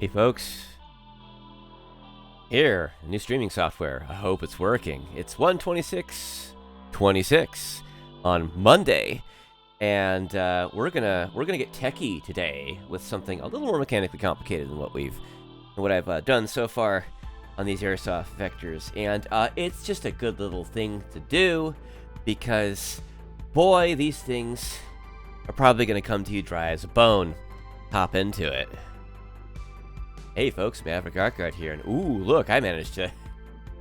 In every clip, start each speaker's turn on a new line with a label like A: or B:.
A: Hey folks, here, new streaming software. I hope it's working. It's 1:26:26 on Monday, and we're gonna get techie today with something a little more mechanically complicated than what I've done so far on these Airsoft vectors, and it's just a good little thing to do because, boy, these things are probably gonna come to you dry as a bone. Hop into it. Hey folks, Maverick Arcart here, and ooh, look, I managed to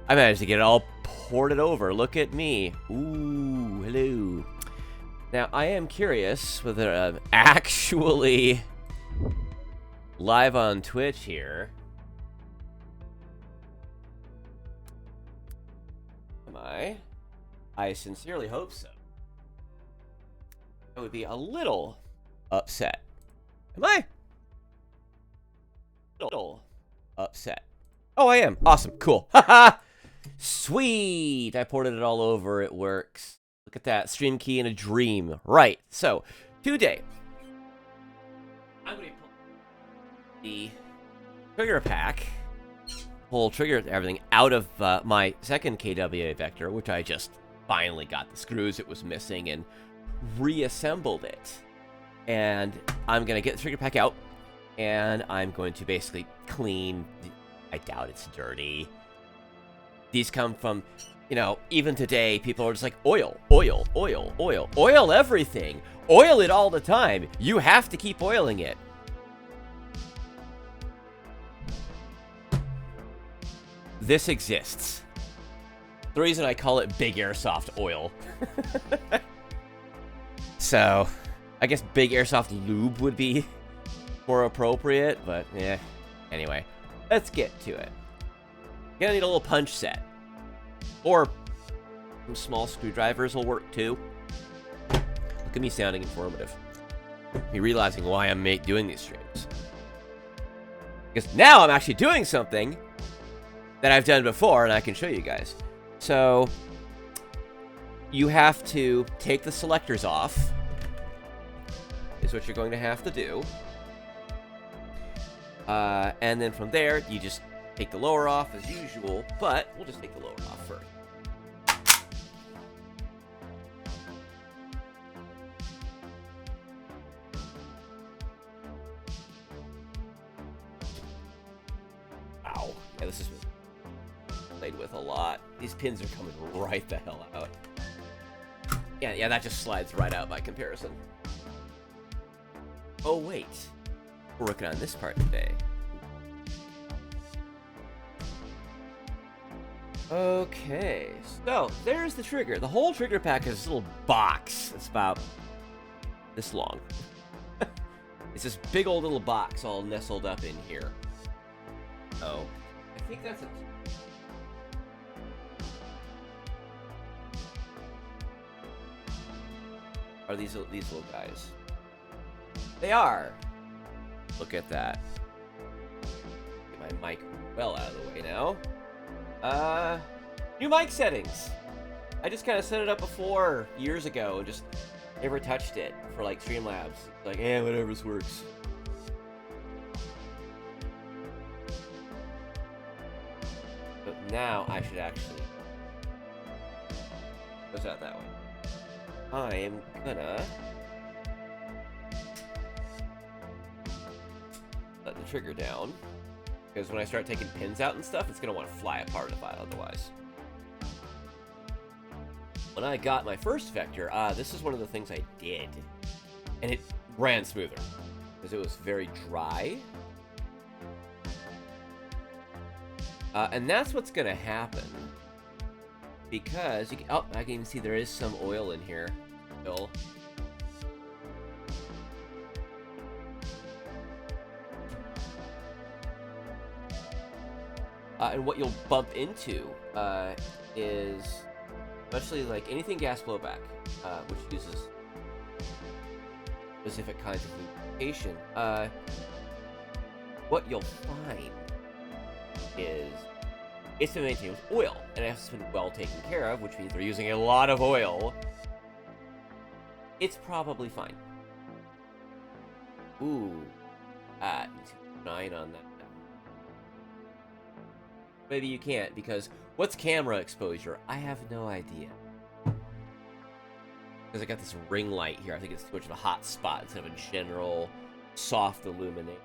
A: get it all ported over. Look at me. Ooh, hello. Now, I am curious whether I'm actually live on Twitch here. Am I? I sincerely hope so. I would be a little upset. Am I? Little upset. Oh, I am. Awesome. Cool. Haha. Sweet. I ported it all over. It works. Look at that. Stream key in a dream. Right. So, today, I'm going to pull the trigger pack, pull trigger everything out of my second KWA vector, which I just finally got the screws it was missing and reassembled it. And I'm going to get the trigger pack out. And I'm going to basically clean. I doubt it's dirty. These come from, you know, even today, people are just like, oil, oil, oil, oil. Oil everything. Oil it all the time. You have to keep oiling it. This exists. The reason I call it Big Airsoft Oil. So, I guess Big Airsoft Lube would be more appropriate, but yeah. Anyway, let's get to it. You're gonna need a little punch set, or some small screwdrivers will work too. Look at me sounding informative. Me realizing why I'm doing these streams, because now I'm actually doing something that I've done before, and I can show you guys. So you have to take the selectors off. Is what you're going to have to do. And then from there, you just take the lower off as usual, but we'll just take the lower off first. Ow. Yeah, this is played with a lot. These pins are coming right the hell out. Yeah, that just slides right out by comparison. Oh, wait. We're working on this part today. Okay, so there's the trigger. The whole trigger pack is this little box. It's about this long. It's this big old little box all nestled up in here. Oh, I think that's it. Are these little guys? They are. Look at that. Get my mic well out of the way now. New mic settings. I just kind of set it up before, years ago, and just never touched it for like Streamlabs. Like, whatever, this works. But now I should actually. Goes out that way. I am gonna let the trigger down, because when I start taking pins out and stuff, it's going to want to fly apart otherwise. When I got my first vector, this is one of the things I did, and it ran smoother, because it was very dry. And that's what's going to happen, because you can, oh, I can even see there is some oil in here still. And what you'll bump into is, especially like anything gas blowback, which uses specific kinds of lubrication, what you'll find is it's been maintained with oil, and it's been well taken care of, which means they're using a lot of oil. It's probably fine. Ooh. 9 on that. Maybe you can't, because what's camera exposure? I have no idea. Because I got this ring light here. I think it's too much of a hot spot instead of a general soft illuminate.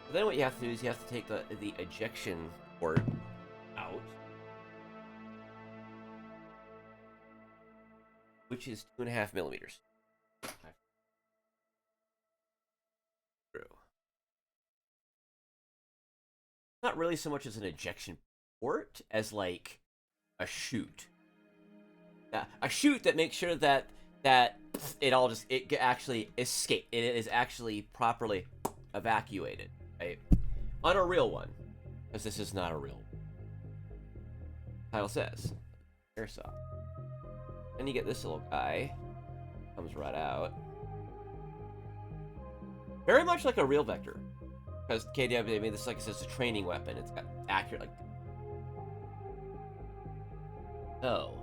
A: But then what you have to do is you have to take the ejection port out, which is 2.5 millimeters. Not really so much as an ejection port as like a chute. A chute that makes sure that it actually escape. It is actually properly evacuated, right? On a real one, because this is not a real one. Title says Airsoft. Then you get this little guy, comes right out. Very much like a real vector. Because KDW made this, like it says, a training weapon. It's got accurate, like. Oh.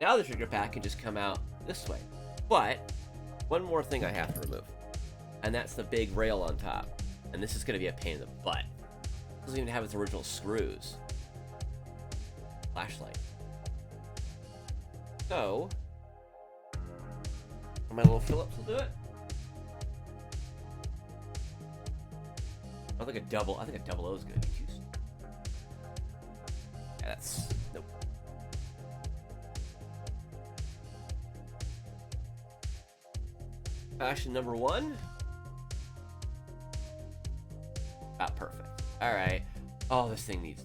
A: Now the trigger pack can just come out this way. But, one more thing I have to remove. And that's the big rail on top. And this is going to be a pain in the butt. It doesn't even have its original screws. Flashlight. So, my little Phillips will do it. I think a double O is gonna be too. Yeah, that's nope. Fashion number 1. About perfect. All right. Oh, this thing needs.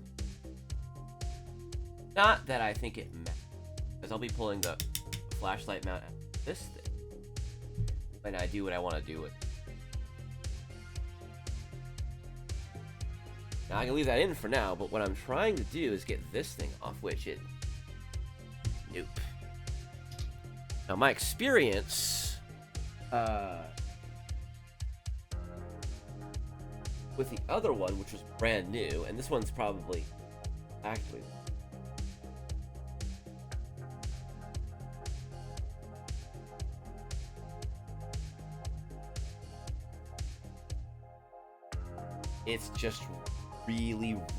A: Not that I think it matters, because I'll be pulling the flashlight mount out of this thing when I do what I want to do with it. Now, I can leave that in for now, but what I'm trying to do is get this thing off, which it... Nope. Now, my experience... with the other one, which was brand new, and this one's probably... Actually... It's just...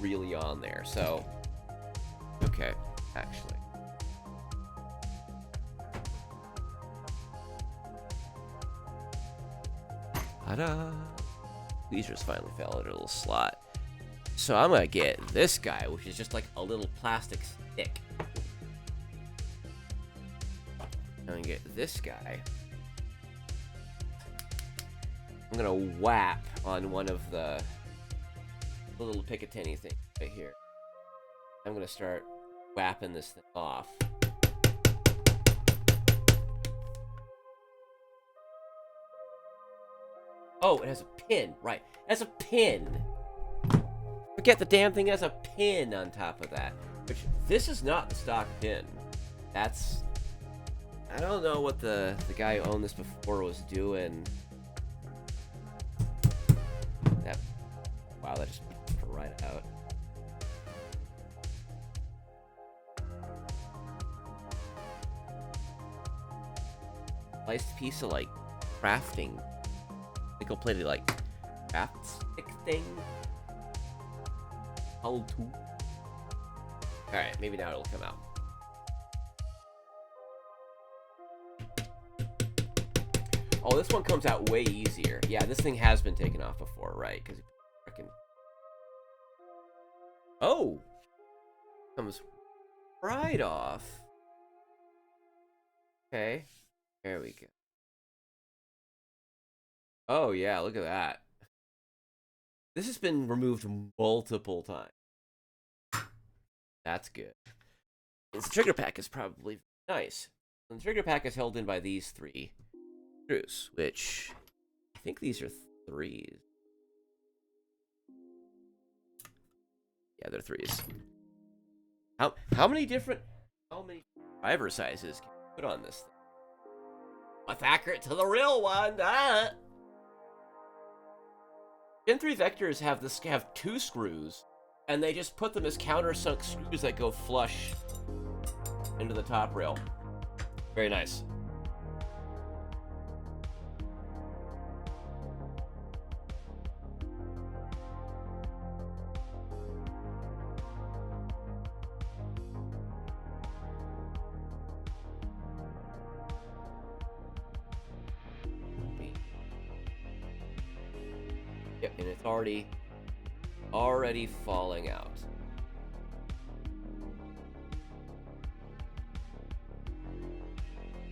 A: really on there. So okay, actually ta-da, tweezers finally fell into a little slot. So I'm gonna get this guy, which is just like a little plastic stick. I'm gonna get this guy. I'm gonna whap on one of the little Picatinny thing right here. I'm gonna start whapping this thing off. Oh, it has a pin, right? It has a pin. Forget the damn thing has a pin on top of that. Which, this is not the stock pin. That's... I don't know what the guy who owned this before was doing. That... Wow, that just... right out. Nice piece of like crafting, nickel plated like craft stick thing. How to? All right, maybe now it'll come out. Oh, this one comes out way easier. Yeah, this thing has been taken off before, right? Because freaking. Oh! Comes right off. Okay. There we go. Oh, yeah, look at that. This has been removed multiple times. That's good. This trigger pack is probably nice. And the trigger pack is held in by these 3 screws, which I think these are 3s. Yeah, they're 3s. How many driver sizes can you put on this thing? What's accurate to the real one? Ah! Gen 3 Vectors have 2 screws, and they just put them as countersunk screws that go flush into the top rail. Very nice. Yep, and it's already falling out.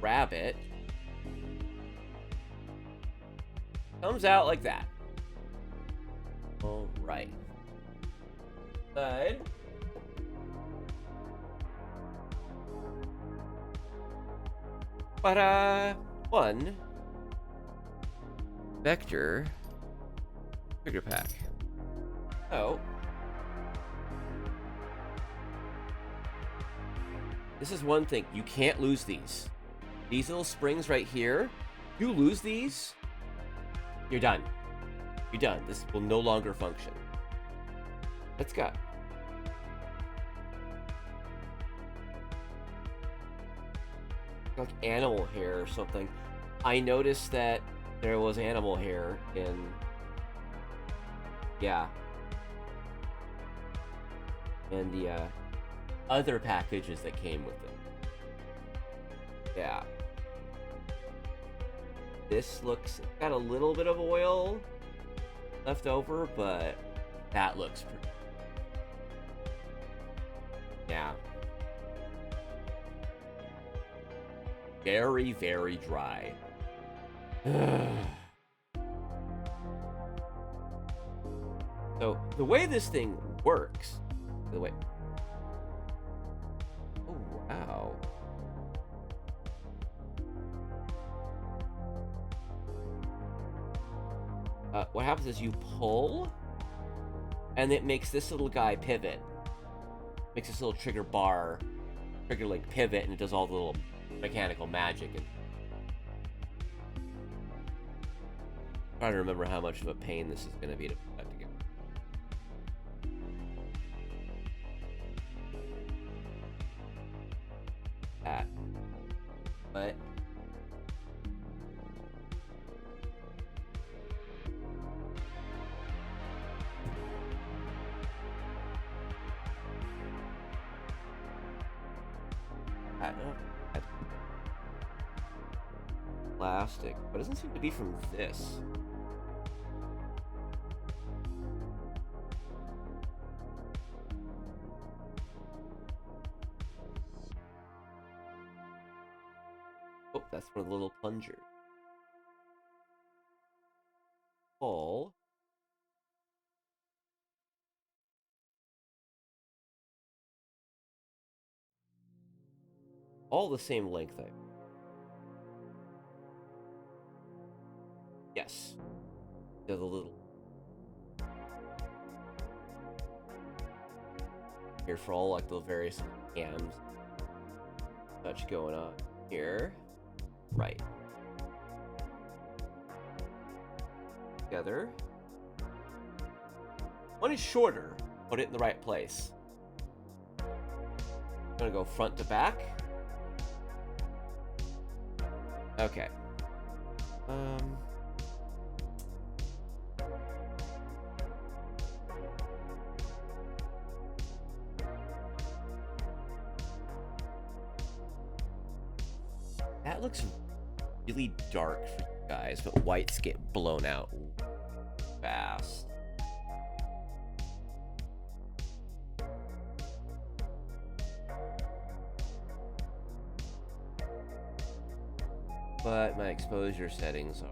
A: Grab it. Comes out like that. All right. Side. But one vector trigger pack. Oh. This is one thing. You can't lose these. These little springs right here. You lose these, you're done. You're done. This will no longer function. Let's go. Like animal hair or something. I noticed that there was animal hair in... Yeah. And the other packages that came with it. Yeah. This looks... got a little bit of oil left over, but that looks pretty... Yeah. Very, very dry. So, the way this thing works... The way... Oh, wow. What happens is you pull, and it makes this little guy pivot. Makes this little trigger bar, trigger like pivot, and it does all the little mechanical magic. And I'm trying to remember how much of a pain this is going to be to put that together. That. But plastic, but it doesn't seem to be from this. Oh, that's one of the little plungers. All the same length, I... Yes. They're the little... Here for all, like, the various cams. Such going on here. Right. Together. One is shorter. Put it in the right place. I'm gonna go front to back. Okay. That looks really dark for you guys, but whites get blown out fast. But my exposure settings are...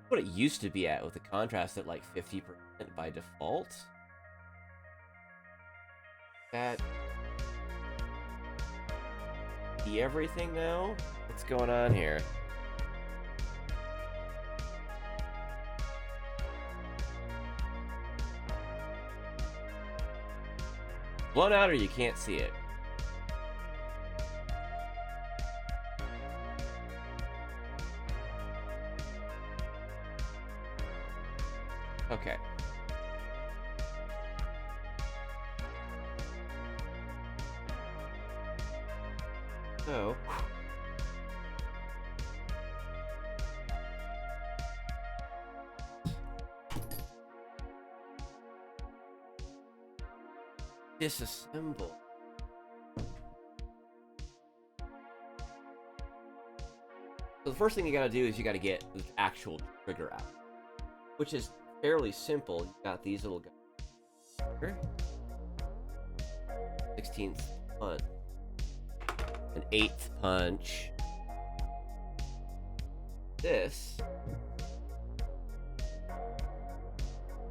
A: what it used to be at with the contrast at like 50% by default. That... See everything now? What's going on here? Blown out or you can't see it? Okay. So... disassemble. So the first thing you gotta do is you gotta get the actual trigger out, which is fairly simple. You got these little guys here. 16th punch, an 8th punch. This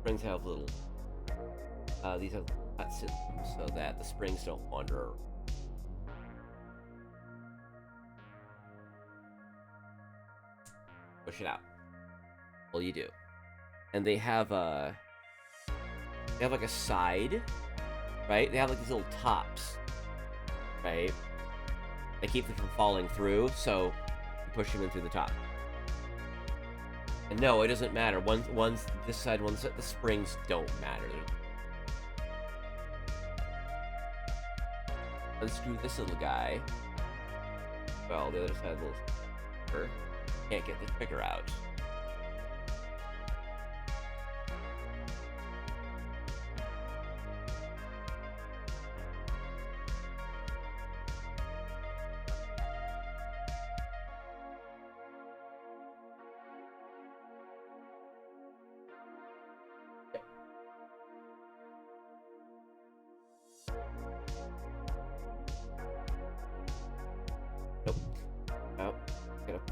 A: springs have little, these have cut systems so that the springs don't wander. Push it out. All you do. And they have like a side, right? They have like these little tops, right? They keep them from falling through, so you push them in through the top. And no, it doesn't matter. One's this side, one's the springs don't matter. Unscrew this little guy. Well, the other side will can't get the trigger out. Nope. Oh, get up.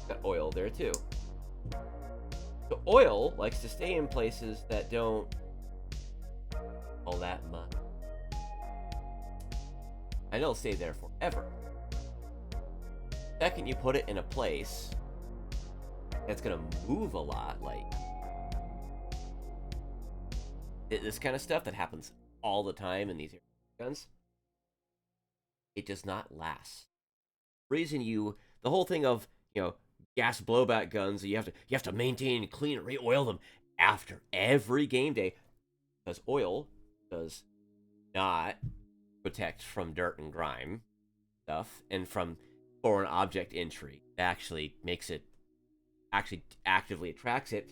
A: Got oil there too. So oil likes to stay in places that don't all that much. And it'll stay there forever. Second, you put it in a place that's gonna move a lot, like this kind of stuff that happens all the time in these guns. It does not last. The whole thing of, gas blowback guns, you have to maintain, clean, and re-oil them after every game day, because oil does not protect from dirt and grime stuff and from foreign object entry. It actually makes it, actively attracts it.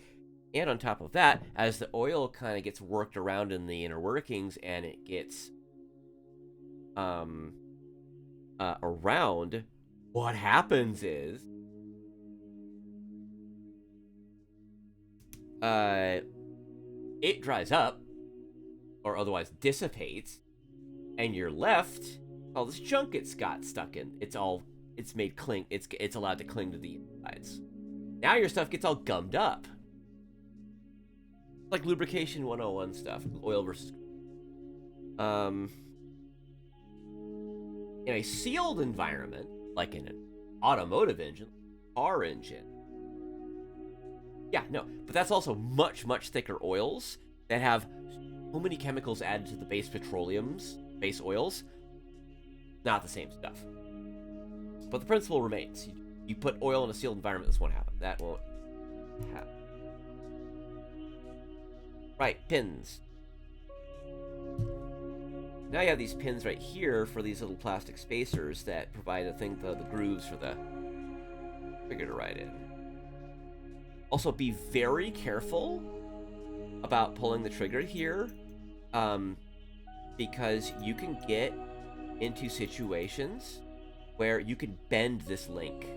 A: And on top of that, as the oil kind of gets worked around in the inner workings and it gets around, what happens is it dries up or otherwise dissipates, and you're left all this junk it's got stuck in. It's made cling. It's allowed to cling to the insides. Now your stuff gets all gummed up. Like lubrication 101 stuff, oil versus. In a sealed environment, like in an automotive engine, car engine. Yeah, no, but that's also much, much thicker oils that have so many chemicals added to the base base oils. Not the same stuff. But the principle remains. You put oil in a sealed environment, this won't happen. That won't happen. Right, pins. Now you have these pins right here for these little plastic spacers that provide, the grooves for the trigger to ride in. Also, be very careful about pulling the trigger here, because you can get into situations where you can bend this link,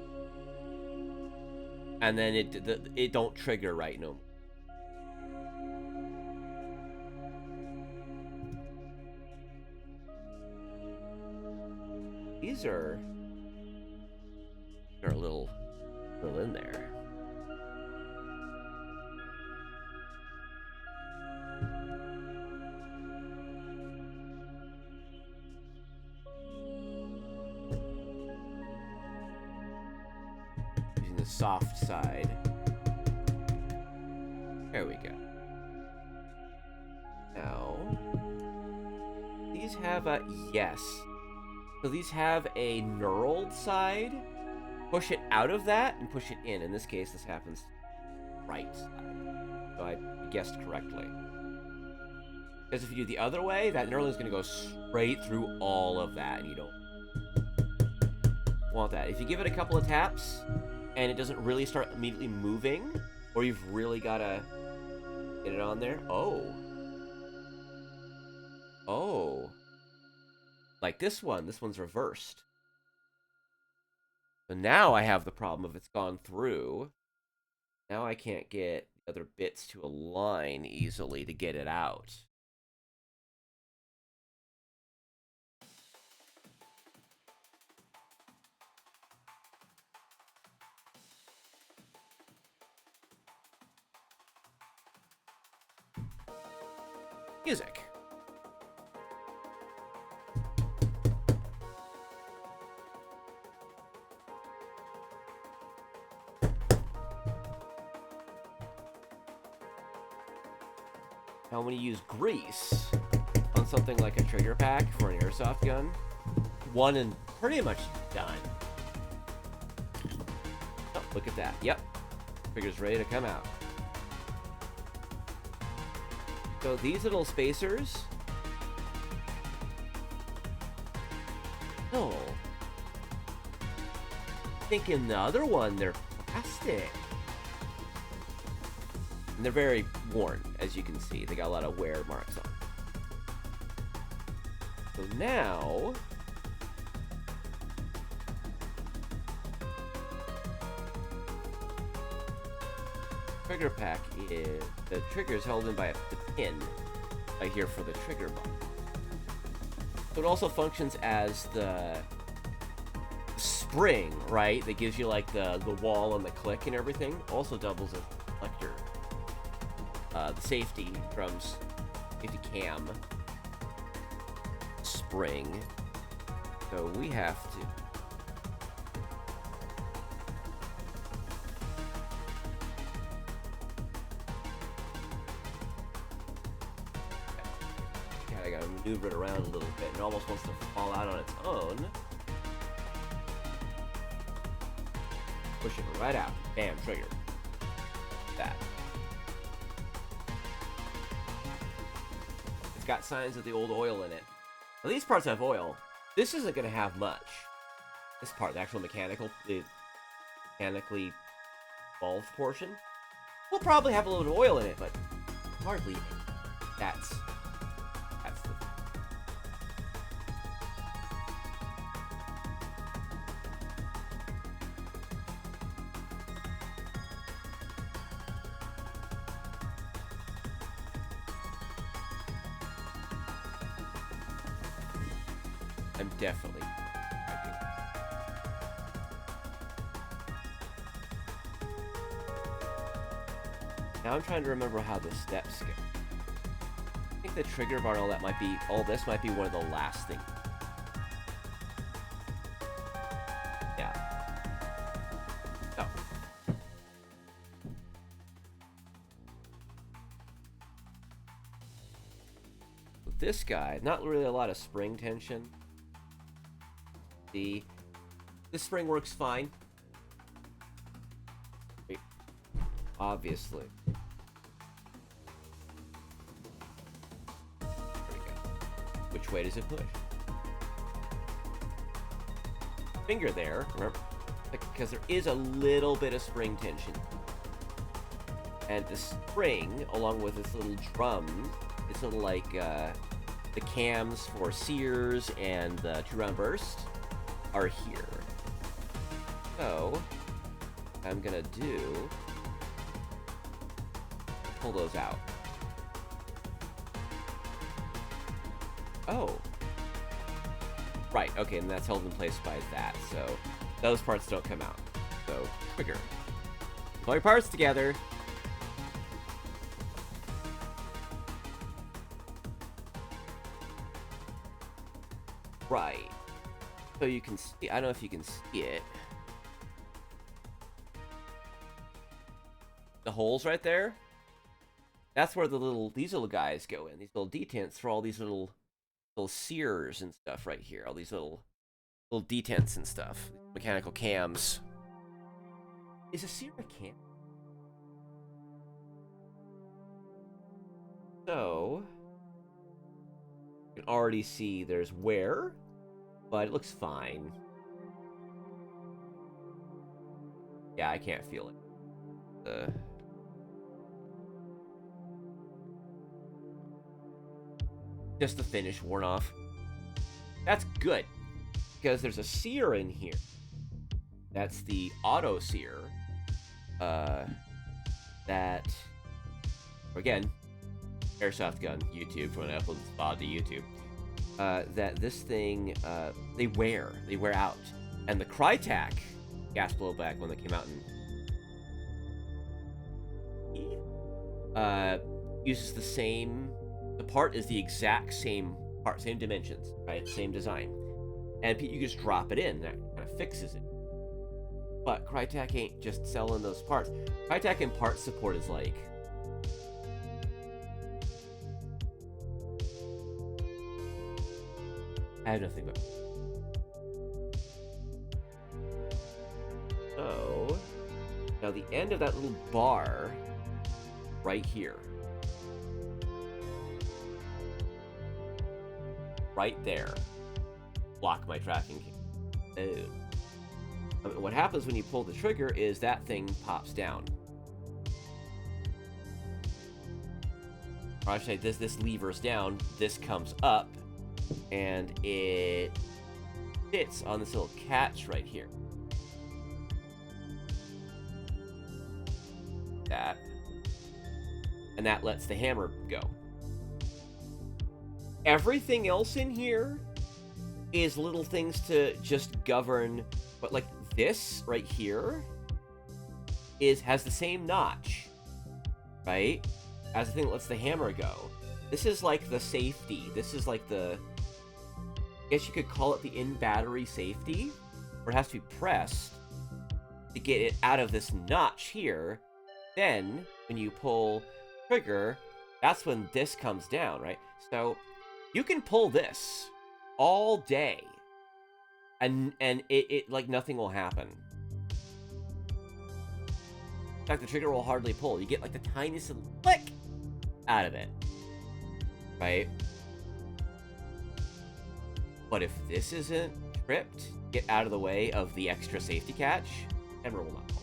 A: and then it don't trigger right no more. These are a little in there. Using the soft side. There we go. Now, these have a yes. So these have a knurled side. Push it out of that and push it in. In this case, this happens right side. So I guessed correctly. Because if you do the other way, that knurling is going to go straight through all of that, and you don't want that. If you give it a couple of taps and it doesn't really start immediately moving, or you've really got to Get it on there. Oh. Oh. Like this one. This one's reversed. So now I have the problem of it's gone through. Now I can't get the other bits to align easily to get it out. Music. Now when you use grease on something like a trigger pack for an airsoft gun, one and pretty much done. Oh, look at that. Yep. Trigger's ready to come out. So these little spacers. Oh. I think in the other one they're plastic. And they're very worn, as you can see. They got a lot of wear marks on. So now trigger pack is the trigger is held in by the pin right here for the trigger bar. So it also functions as the spring, right? That gives you like the wall and the click and everything. Also doubles as a reflector. The safety cam spring. So we have to I gotta maneuver it around a little bit. It almost wants to fall out on its own. Push it right out. Bam, trigger. That. It's got signs of the old oil in it. Now these parts have oil. This isn't gonna have much. This part, the actual mechanically involved portion, will probably have a little bit of oil in it, but hardly. That's the I'm definitely typing. Now I'm trying to remember how the steps go. I think the trigger bar and all this might be one of the last things. Yeah. Oh. With this guy, not really a lot of spring tension. The spring works fine. Obviously. There we go. Which way does it push? Finger there, remember? Because there is a little bit of spring tension. And the spring, along with this little drum, this little like the cams for Sears and the 2-round burst are here. So, what I'm gonna do, pull those out. Oh. Right, okay, and that's held in place by that, so those parts don't come out. So, trigger. Pull your parts together. Right. So you can see, I don't know if you can see it. The holes right there? That's where these little guys go in. These little detents for all these little sears and stuff right here. All these little detents and stuff. Mechanical cams. Is a sear a cam? So, you can already see there's wear, but it looks fine. Yeah, I can't feel it. Just the finish worn off. That's good, because there's a sear in here. That's the auto sear. That, again, Airsoft gun, YouTube, for when I upload this VOD to YouTube. That this thing, they wear out. And the Crytac gas blowback one that came out in uses the same, the part is the exact same part, same dimensions, right? Same design. And you just drop it in, that kind of fixes it. But Crytac ain't just selling those parts. Crytac and part support is like, I have nothing but. So, now the end of that little bar, right here. Right there. Block my tracking. Oh. I mean, what happens when you pull the trigger is that thing pops down. Or I should say this levers down, this comes up, and it sits on this little catch right here. That. And that lets the hammer go. Everything else in here is little things to just govern, but like this right here has the same notch, right? As the thing that lets the hammer go. This is like the safety. This is like the, I guess you could call it the in-battery safety, where it has to be pressed to get it out of this notch here. Then, when you pull trigger, that's when this comes down, right? So, you can pull this all day, and it like nothing will happen. In fact, the trigger will hardly pull. You get like the tiniest little click out of it, right? But if this isn't tripped, get out of the way of the extra safety catch, hammer will not pull.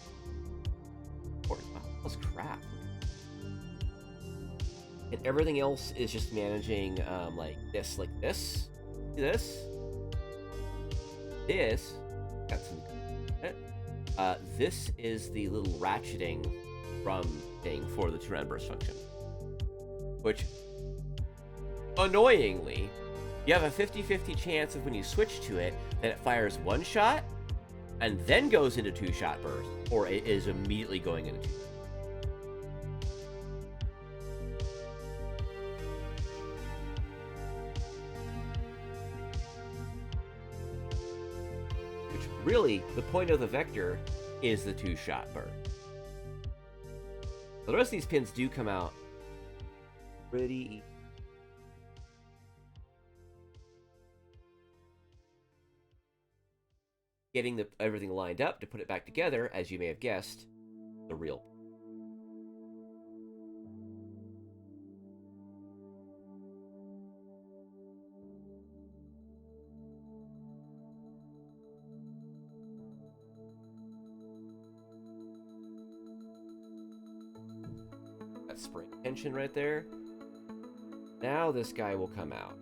A: Wow, that was crap. And everything else is just managing like this. This. Got some. This is the little ratcheting drum thing for the 2-round burst function. Which, annoyingly, you have a 50-50 chance of when you switch to it that it fires 1 shot and then goes into 2-shot burst, or it is immediately going into 2. Which really, the point of the vector is the 2-shot burst. The rest of these pins do come out pretty easy. Getting everything lined up to put it back together, as you may have guessed, the real. That spring tension right there. Now this guy will come out.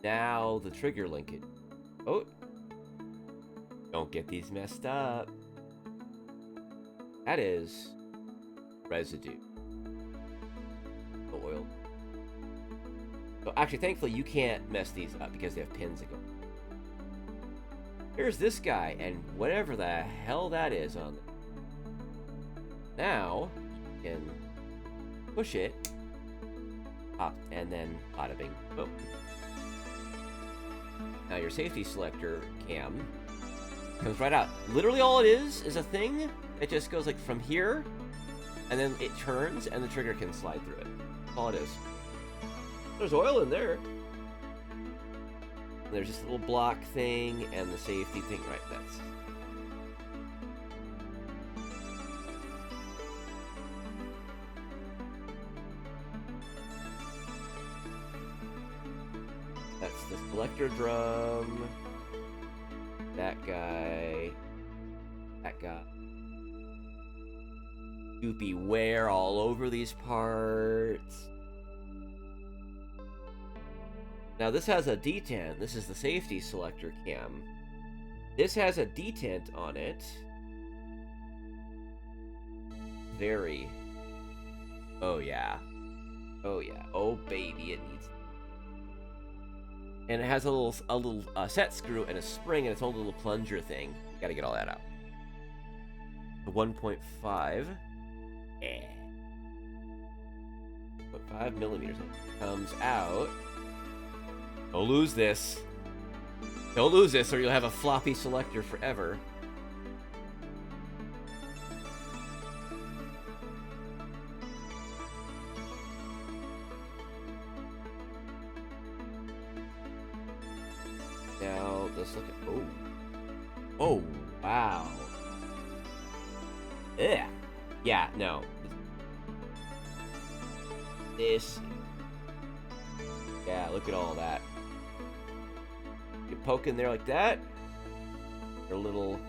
A: Now the trigger linkage. Oh, don't get these messed up. That is residue. The oil. So actually, thankfully, you can't mess these up because they have pins that go. Here's this guy, and whatever the hell that is on there. Now you can push it up, and then bada bing, boom. Now your safety selector cam comes right out. Literally all it is a thing that just goes like from here, and then it turns, and the trigger can slide through it. That's all it is. There's oil in there. And there's this little block thing, and the safety thing, right, that's... That's the selector drum, that guy, Goopy wear all over these parts. Now this has a detent. This is the safety selector cam. This has a detent on it. Very. Oh yeah. Oh yeah. Oh baby, it needs. And it has a little set screw and a spring and its own little plunger thing. You gotta get all that out. The 1.5. Yeah. 0.5 millimeters. It comes out. Don't lose this. Don't lose this or you'll have a floppy selector forever. Now, let's look at... Oh. Oh, wow. Yeah. Yeah, no. This... Yeah, look at all that. You poke in there like that. A little...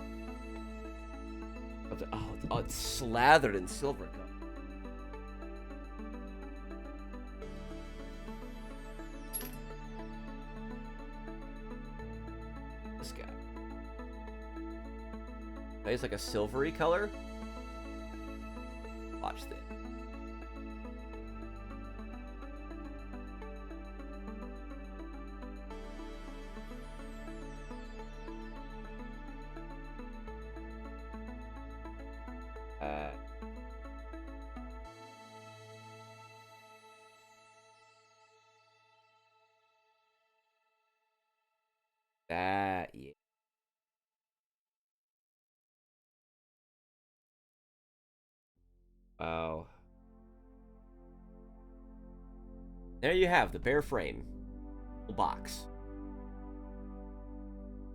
A: Oh, it's slathered in silver color. This guy. It's like a silvery color. Watch this. Yeah. Wow. There you have the bare frame. Box.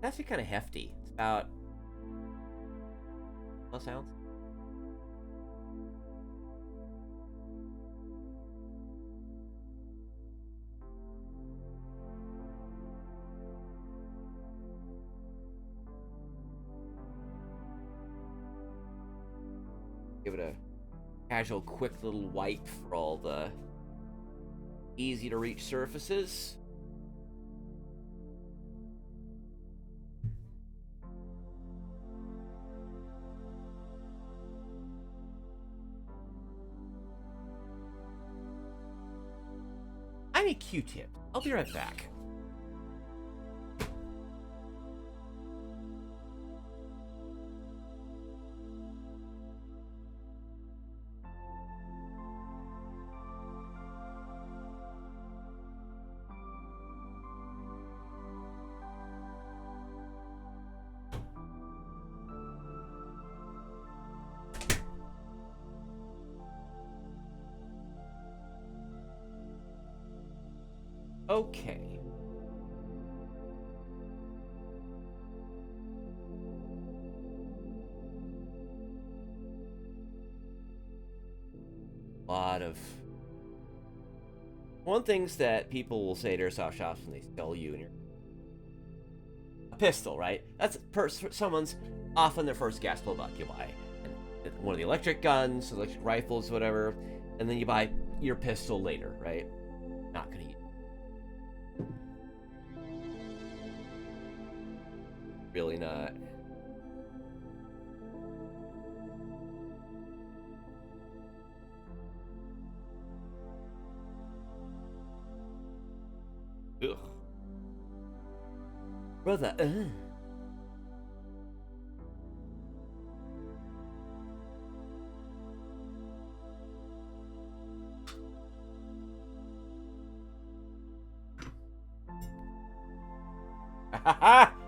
A: That's actually kind of hefty. It's about... plus ounce. Give it a casual, quick little wipe for all the easy to reach surfaces. I need Q-tip. I'll be right back. Okay. Lot of... One things that people will say at airsoft shops when they sell you and a pistol, right? That's someone's often their first gas pull buck you buy. And one of the electric guns, electric rifles, whatever, and then you buy your pistol later, right? Not gonna use. Really not. Ugh. Brother,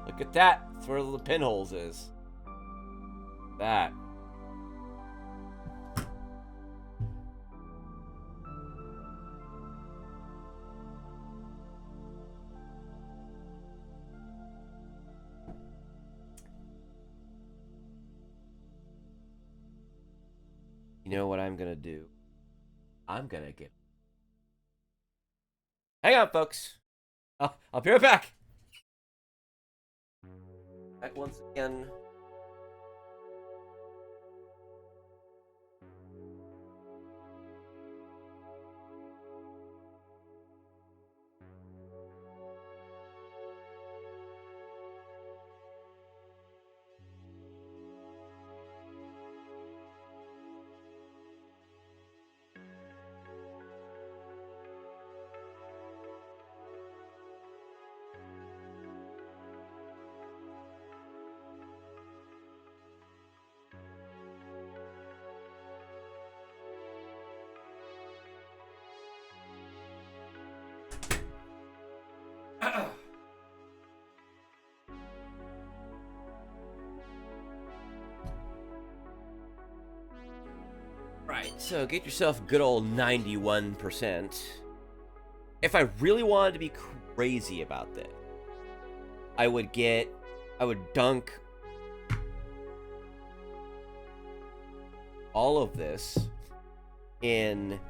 A: Look at that. That's where the pinholes is. That. You know what I'm gonna do? I'm gonna get... Hang on, folks. I'll be right back. Back once again. Alright, so get yourself a good old 91%. If I really wanted to be crazy about this, I would dunk all of this in,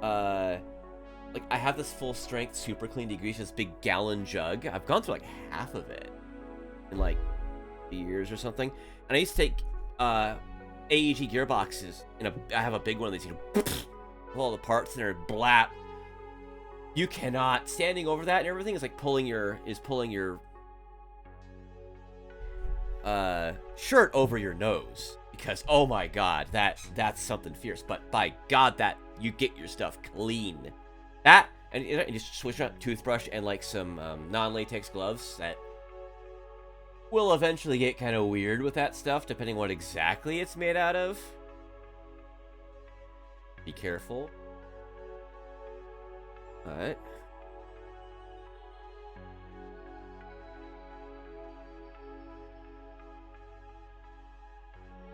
A: like, I have this full strength super clean degrease, this big gallon jug. I've gone through like half of it in like years or something. And I used to take AEG gearboxes I have a big one of these, with all the parts in there, blap. You cannot, standing over that and everything is like pulling your shirt over your nose, because oh my god, that's something fierce. But by god, that you get your stuff clean. That, and you just switch out toothbrush and like some non-latex gloves that will eventually get kind of weird with that stuff, depending what exactly it's made out of. Be careful. Alright.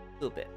A: A little bit.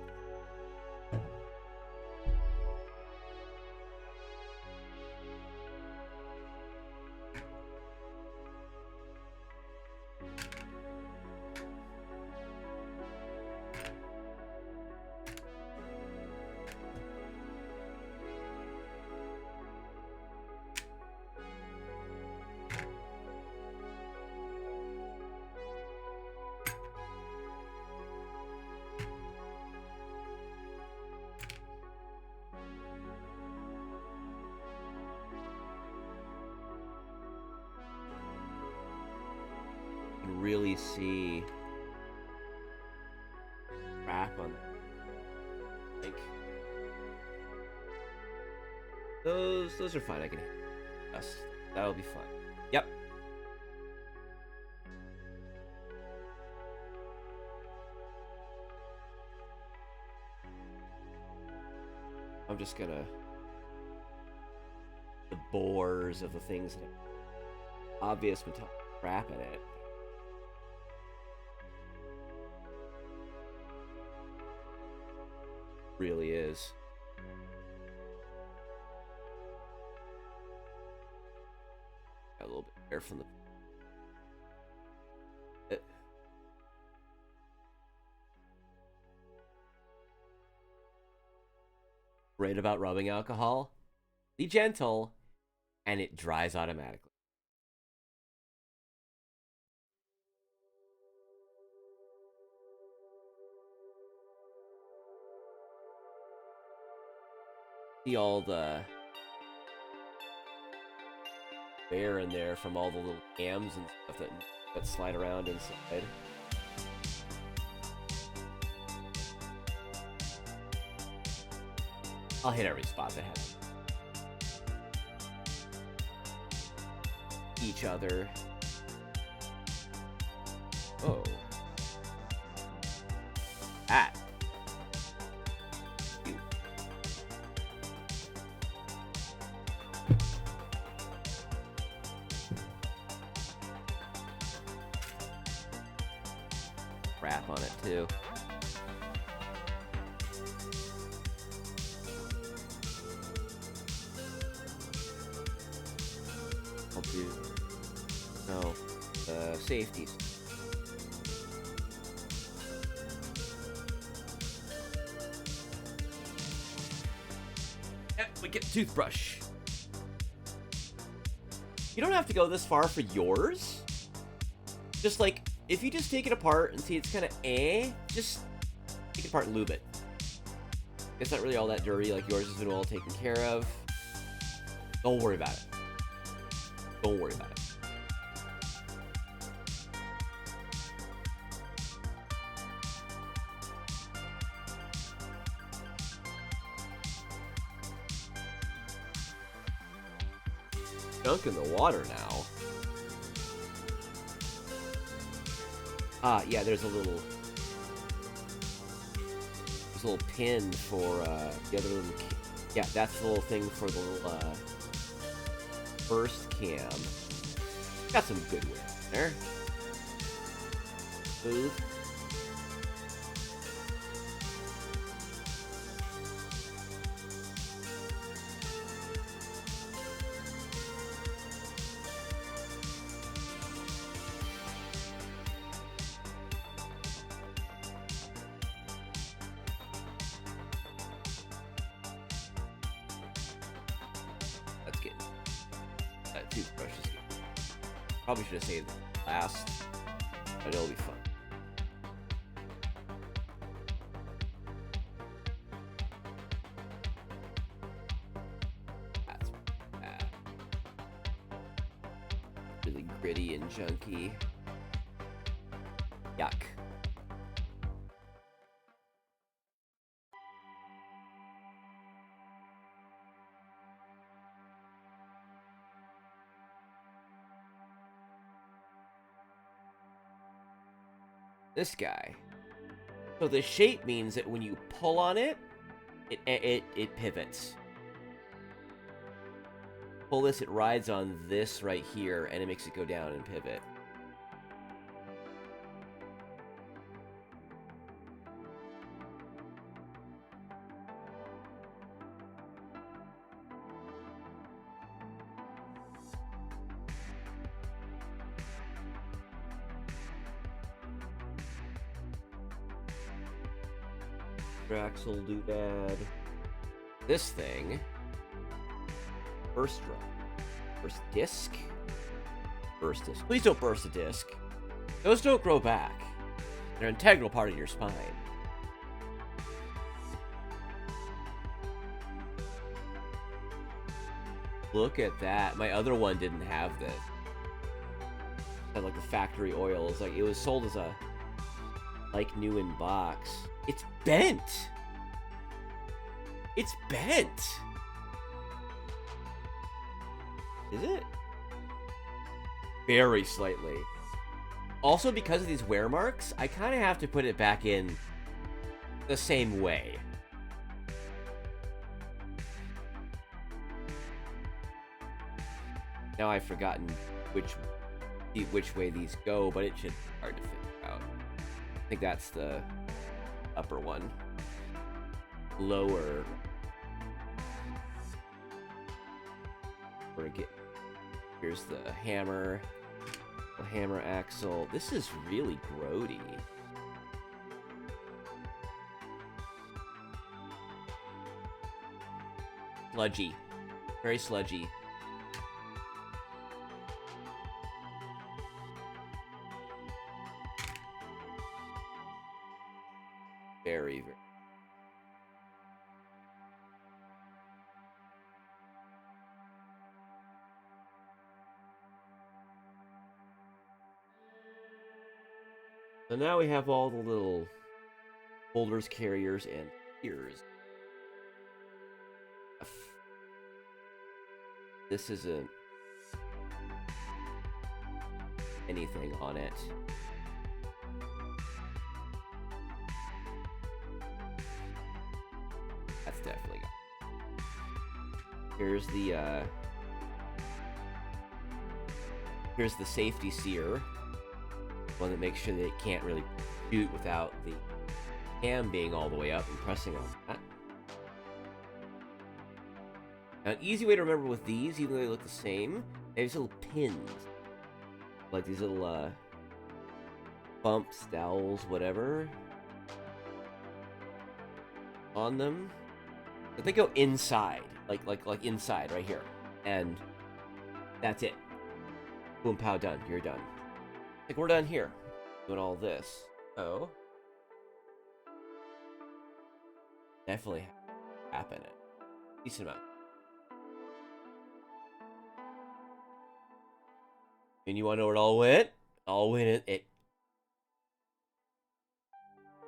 A: Really see crap on that. Like those are fine. I can adjust. That'll be fine. Yep. I'm just gonna the bores of the things that have obvious metallic crap in it. Really is. Got a little bit of air from the Great about rubbing alcohol. Be gentle, and it dries automatically. See all the air in there from all the little cams and stuff that slide around inside. I'll hit every spot that has each other. Oh. That. Crap on it too. I'll do safeties. Yep, we get toothbrush. You don't have to go this far for yours. Just like, if you just take it apart and see it's kind of just take it apart and lube it. It's not really all that dirty, like yours has been well taken care of. Don't worry about it. Don't worry about it. Dunk in the water now. Yeah, there's a little pin for the other little. Yeah, that's the little thing for the little first cam. Got some good wear there. Smooth. toothbrushes. Probably should have saved last, but it'll be fun. That's bad. Really gritty and junky. Yuck. This guy. So the shape means that when you pull on it, it pivots. Pull this, it rides on this right here, and it makes it go down and pivot. Axle doodad. This thing. Burst drum. Burst disc. Burst disc. Please don't burst a disc. Those don't grow back. They're an integral part of your spine. Look at that. My other one didn't have this. It had like the factory oil. It's like it was sold as a like new in box. It's bent. It's bent. Is it? Very slightly. Also, because of these wear marks, I kind of have to put it back in the same way. Now I've forgotten which way these go, but it should be hard to figure out. I think that's the upper one. Lower. Here's the hammer. The hammer axle. This is really grody. Sludgy. Very sludgy. Very, very. So now we have all the little holders, carriers, and ears. This isn't anything on it. That's definitely got. Here's the safety sear. One that makes sure that it can't really shoot without the cam being all the way up and pressing on that. Now, an easy way to remember with these, even though they look the same, they have these little pins. Like these little, bumps, dowels, whatever. On them. But they go inside. Like inside, right here. And that's it. Boom, pow, done. You're done. Like, we're done here. Doing all this. Oh. Definitely happen it. Decent amount. And you want to know where it all went? All went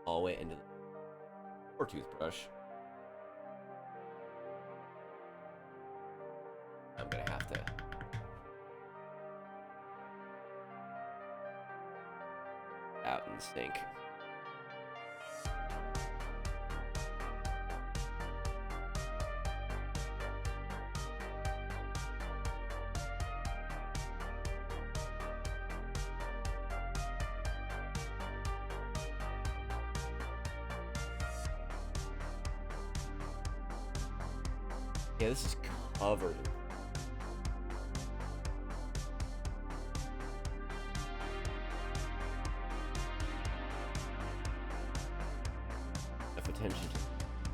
A: all went into the or toothbrush. I'm gonna have to out in the sink. Yeah, this is covered. Enough attention to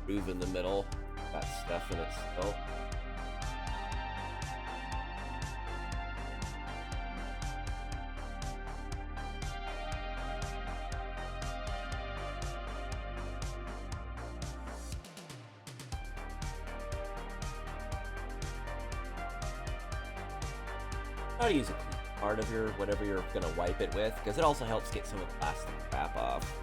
A: groove in the middle. Got stuff in it still. Try to use a clean part of your whatever you're gonna wipe it with, because it also helps get some of the plastic crap off.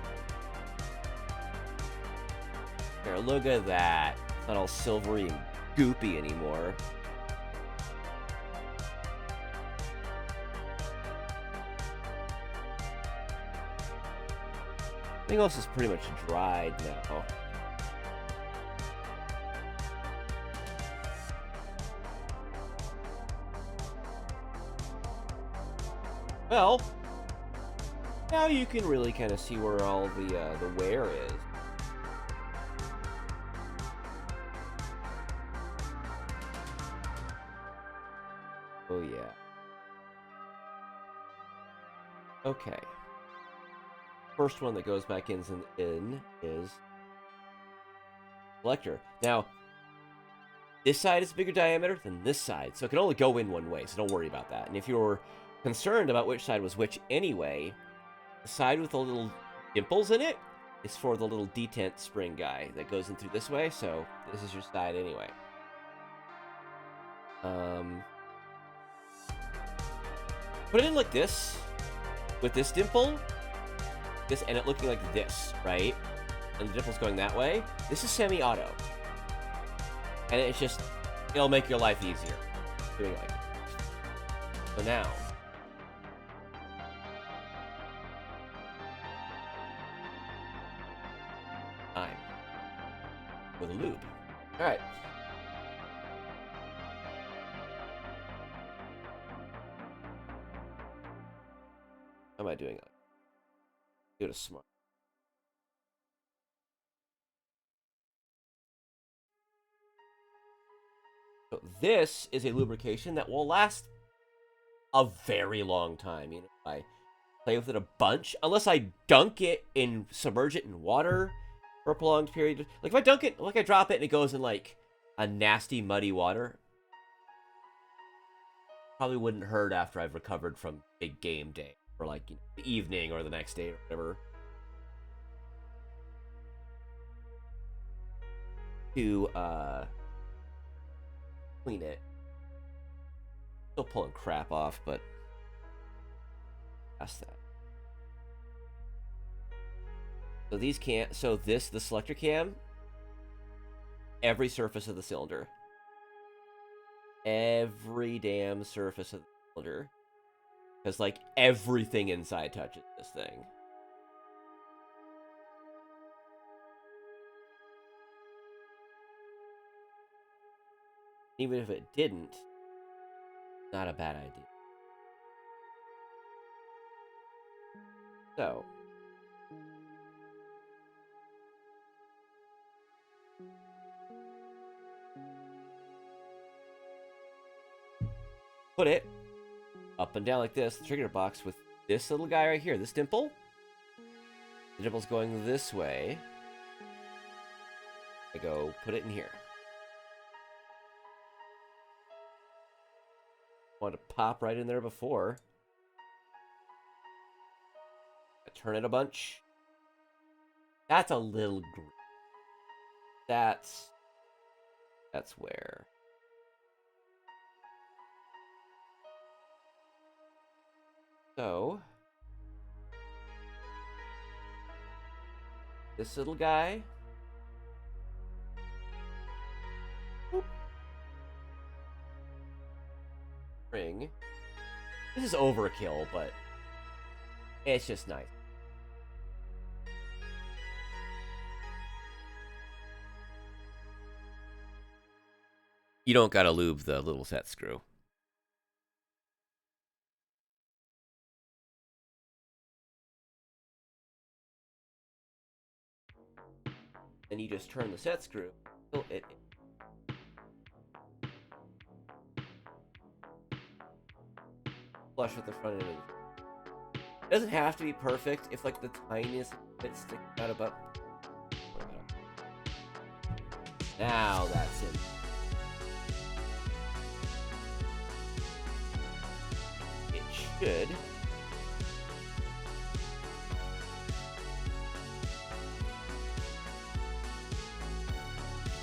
A: There, look at that. It's not all silvery and goopy anymore. Everything else is pretty much dried now. Well, now you can really kind of see where all the wear is. Oh yeah. Okay. First one that goes back in is selector. Now, this side is a bigger diameter than this side, so it can only go in one way, so don't worry about that. And if you're concerned about which side was which anyway, the side with the little dimples in it is for the little detent spring guy that goes in through this way, so this is your side anyway. Put it in like this, with this dimple, this, and it looking like this, right? And the dimple's going that way. This is semi-auto. And it's just, it'll make your life easier doing like this. So now, time with a lube. All right. How am I doing? Do it smart. So this is a lubrication that will last a very long time. You know, I play with it a bunch, unless I dunk it in, submerge it in water for a prolonged period. Like if I dunk it, like I drop it and it goes in like a nasty muddy water, probably wouldn't hurt after I've recovered from big game day, or like, you know, the evening or the next day or whatever. To clean it. Still pulling crap off, but past that. So these can't. So this, the selector cam, every surface of the cylinder, every damn surface of the cylinder, because like everything inside touches this thing. Even if it didn't, not a bad idea. So, put it up and down like this, the trigger box, with this little guy right here, this dimple. The dimple's going this way. I go, put it in here. Want to pop right in there before. I turn it a bunch. That's a little green. That's where. So this little guy. Boop. Ring. This is overkill, but it's just nice. You don't gotta lube the little set screw. Then you just turn the set screw. Flush with the front end of it. It doesn't have to be perfect. If like the tiniest bit sticks out about. Now that's in. It should.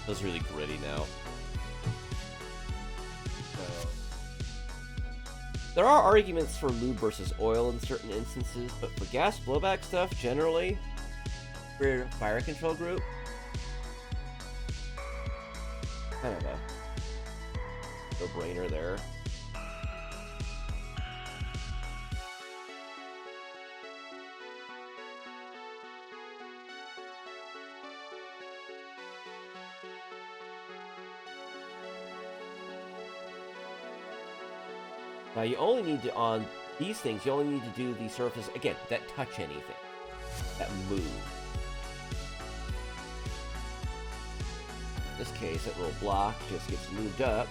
A: Feels really gritty now. So There are arguments for lube versus oil in certain instances, but for gas blowback stuff, generally, for fire control group, kind of a no-brainer there. Now you only need to, on these things, you only need to do the surface, again, that touch anything, that move. In this case, that little block just gets moved up,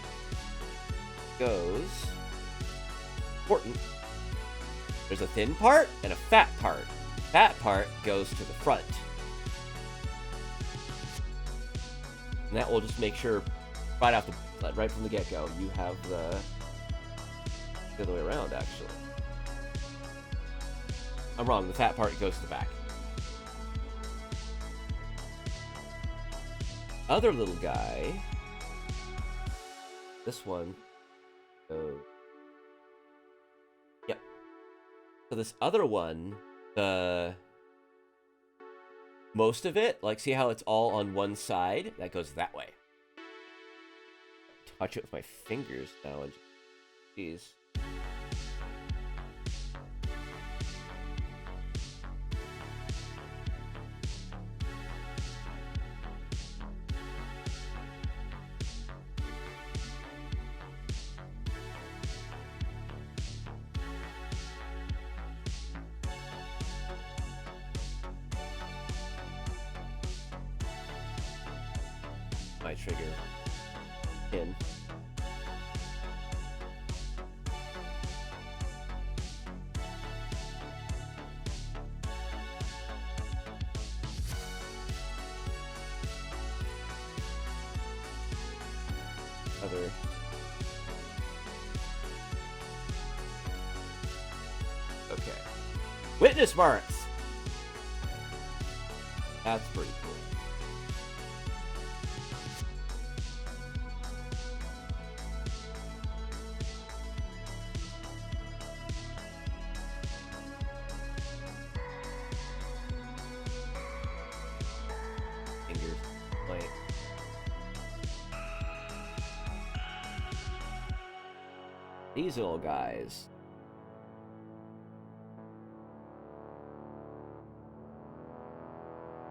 A: goes, important, there's a thin part and a fat part. Fat part goes to the front. And that will just make sure, right from the get-go, you have the other way around, actually. I'm wrong, the fat part goes to the back. Other little guy, this one goes, yep. So this other one, most of it, like see how it's all on one side? That goes that way. Touch it with my fingers now, and jeez. My trigger pin. Other okay. Witness marks. That's pretty cool. Fingers, like these little guys.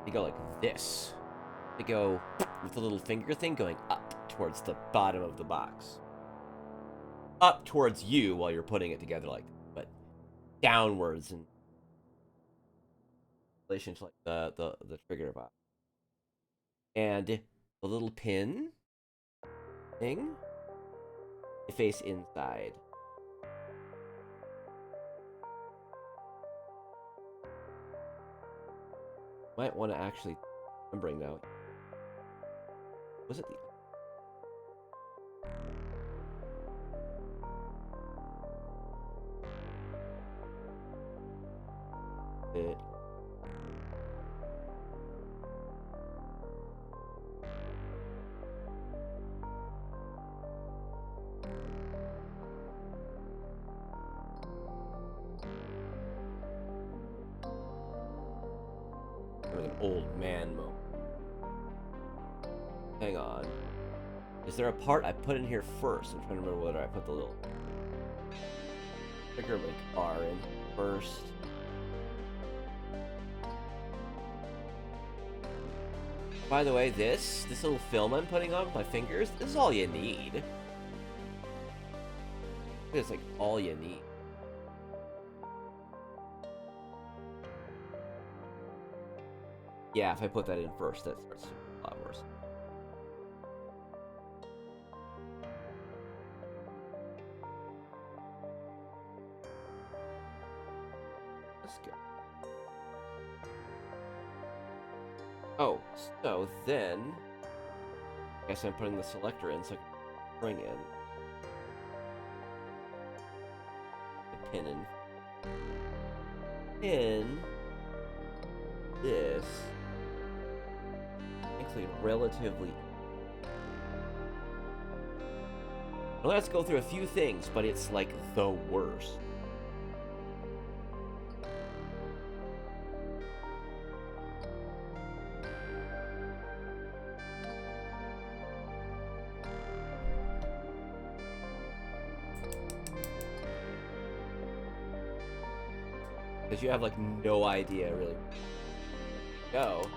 A: They go like this. They go with the little finger thing going up towards the bottom of the box. Up towards you while you're putting it together like that, but downwards in relation to like the trigger box. And the little pin thing, they face inside. Might want to actually, remembering now, was it the an old man moment. Hang on. Is there a part I put in here first? I'm trying to remember whether I put the little trigger link R in first. By the way, this little film I'm putting on with my fingers, this is all you need. It's like all you need. Yeah, if I put that in first, that starts a lot worse. Let's go. Oh, so then I guess I'm putting the selector in so I can bring in the pin in this. Actually relatively only have to go through a few things, but it's like the worst. Because you have like no idea really. Go.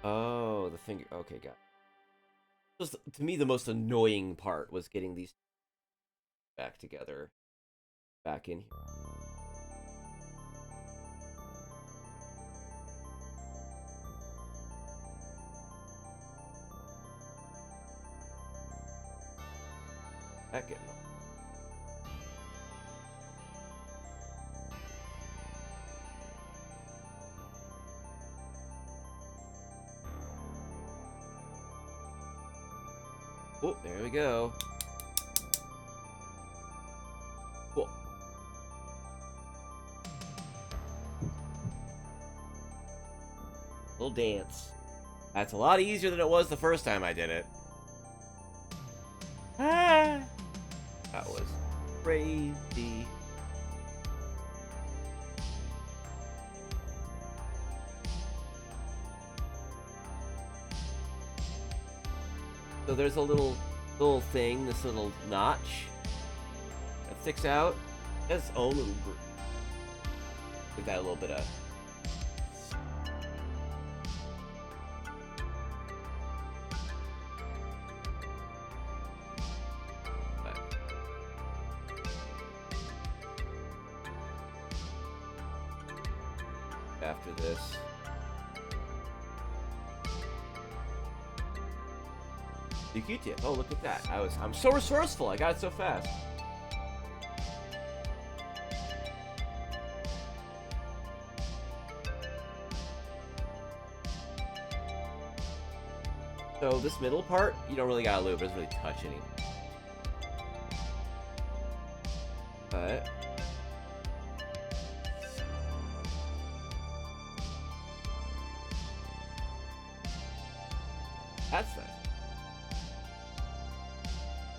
A: Oh, the finger. Okay, got it. Just, to me, the most annoying part was getting these back together, back in here. Back in. Oh, there we go. Cool. Little dance. That's a lot easier than it was the first time I did it. Ah! That was crazy. So there's a little thing, this little notch that sticks out. It has its own little groove. Give that a little bit of. After this. The Q-tip. Oh, look at that. I'm so resourceful. I got it so fast. So this middle part, you don't really gotta lube. It doesn't really touch anything. But that's nice.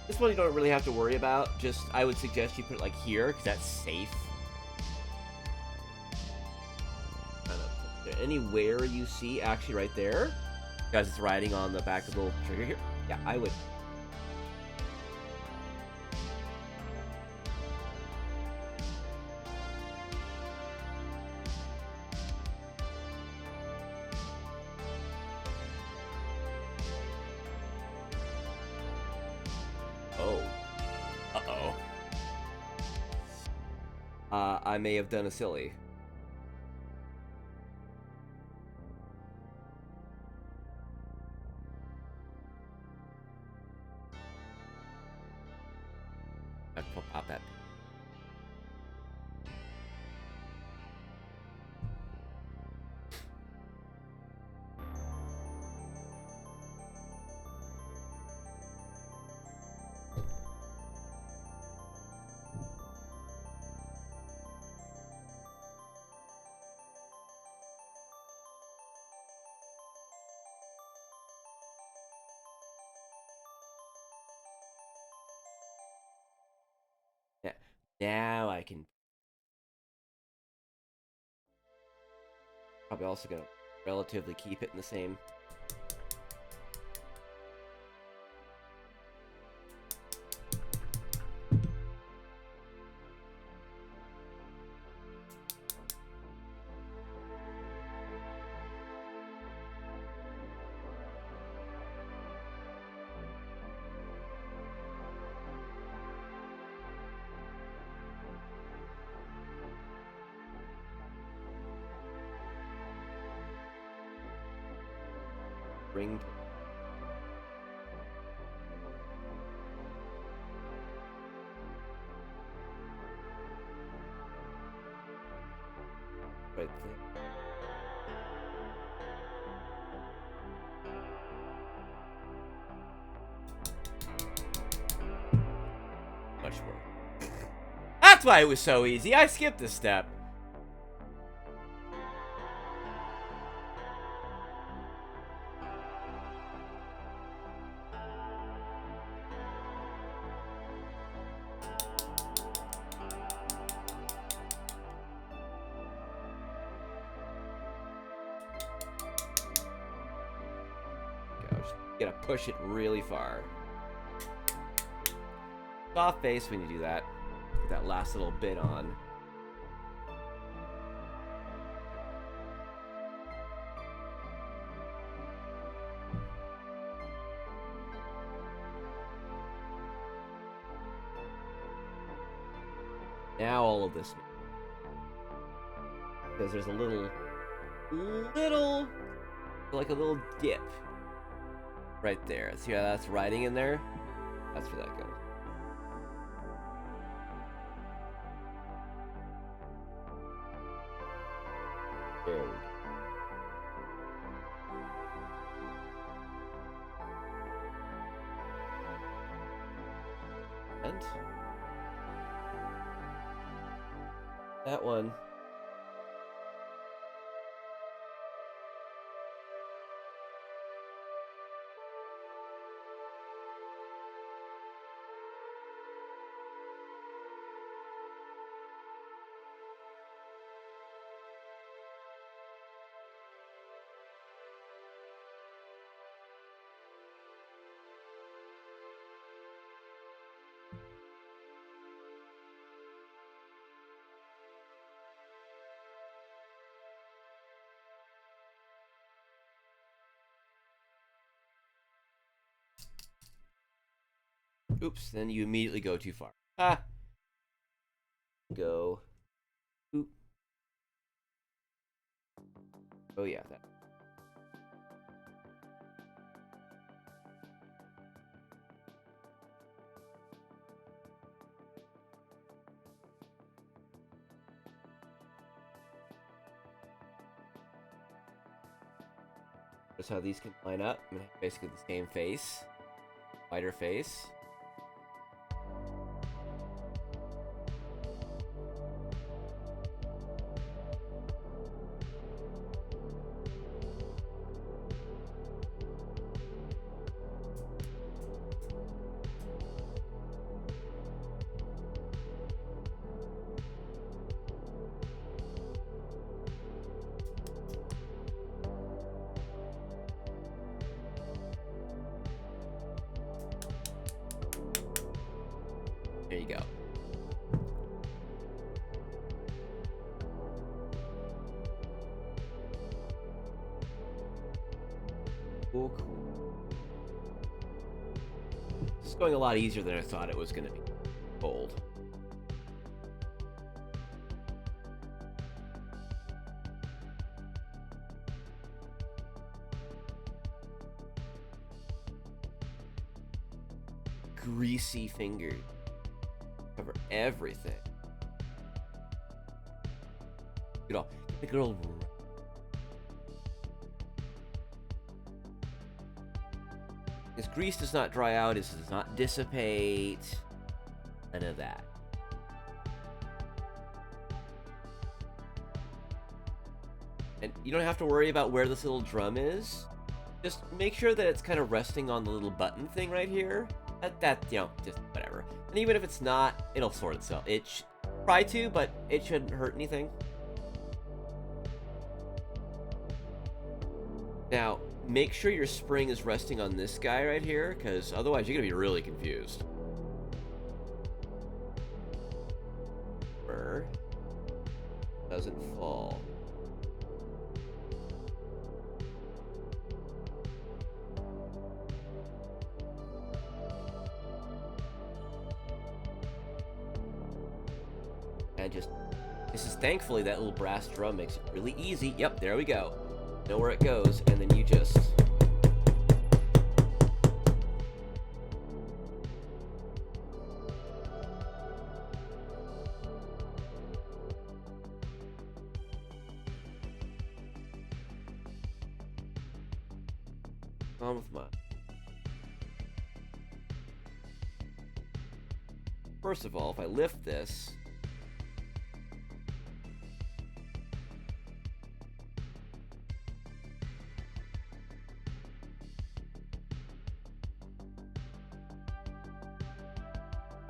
A: This one you don't really have to worry about. Just, I would suggest you put it like here, because that's safe. Anywhere you see, actually right there. Guys, it's riding on the back of the little trigger here. Yeah, I would. Oh. Uh-oh. I may have done a silly. I'll pop that. Yeah. Now I can. Probably also gonna relatively keep it in the same. Ring. right there. Much work. That's why it was so easy. I skipped this step. Gosh, gotta push it really far. Soft face when you do that. Get that last little bit on. Now all of this, because there's a little, like a little dip right there. See how that's riding in there? That's where that goes. There we go. And that one. Oops, then you immediately go too far. Ah! Go. Oop. Oh yeah, that. Notice how these can line up. I'm gonna have basically the same face. Wider face. There you go. Cool, cool. This is going a lot easier than I thought it was going to be. Bold. Greasy fingers. Cover everything. Good old, the good old. This grease does not dry out. It does not dissipate. None of that. And you don't have to worry about where this little drum is. Just make sure that it's kind of resting on the little button thing right here. That you know, just whatever. And even if it's not, it'll sort itself. It try to, but it shouldn't hurt anything. Now, make sure your spring is resting on this guy right here, because otherwise you're gonna be really confused. Doesn't fall. And just, this is thankfully that little brass drum makes it really easy. Yep, there we go. Know where it goes, and then you just On with mine. First of all, if I lift this,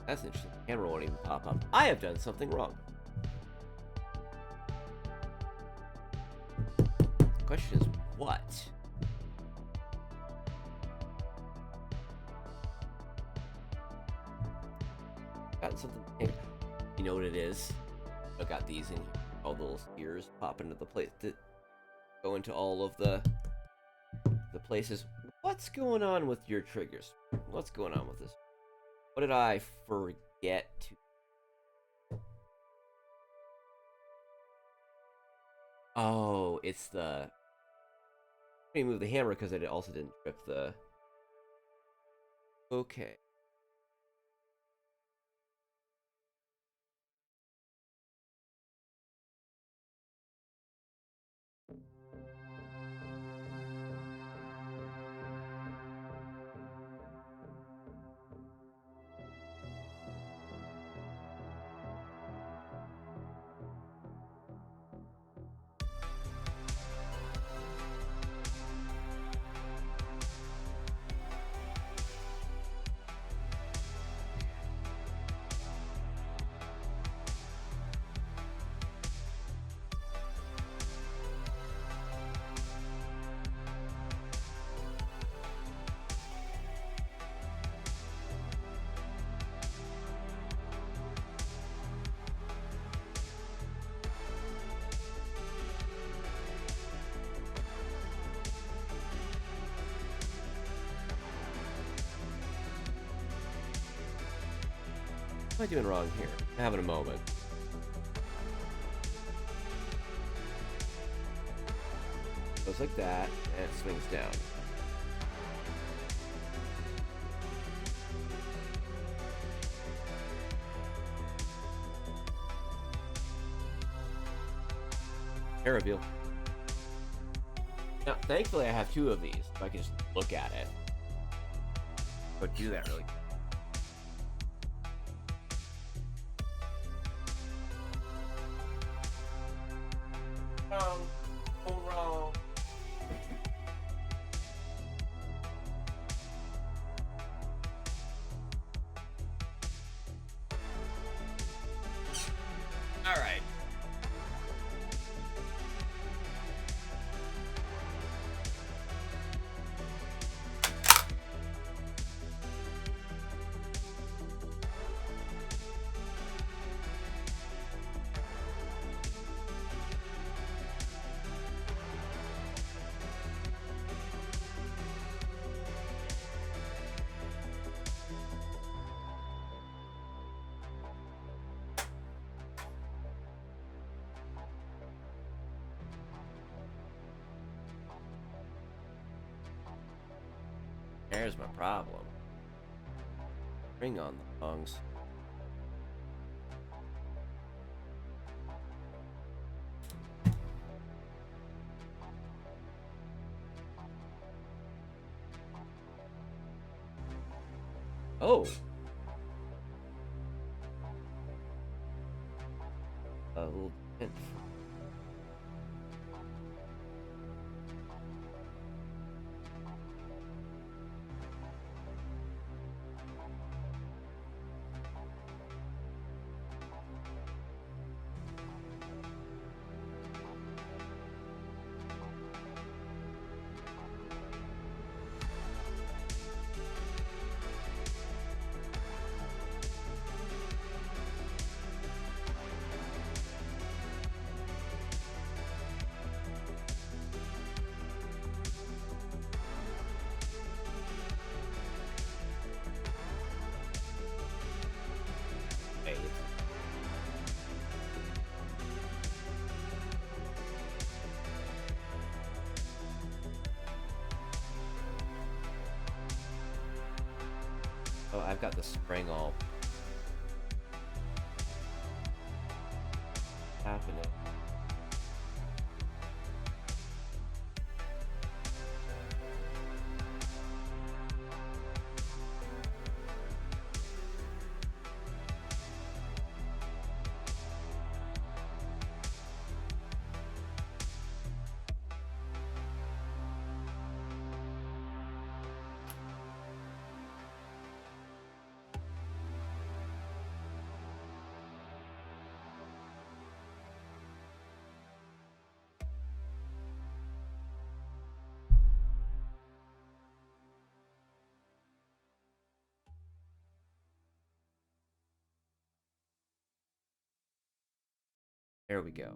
A: that's interesting. The camera won't even pop up. I have done something wrong. The question is, what? Got something. You know what it is? I got these in here. All the little ears pop into the place that go into all of the places. What's going on with your triggers? What's going on with this? What did I forget to? Oh, it's the. Let me move the hammer because I also didn't trip the. Okay. What am I doing wrong here? I'm having a moment. Goes like that, and it swings down. Hair reveal. Now, thankfully I have two of these, so I can just look at it. But do that really. Wrong. All right. There's my problem. Bring on the lungs. Oh. A little hint. Oh, I've got the spring all happening. There we go.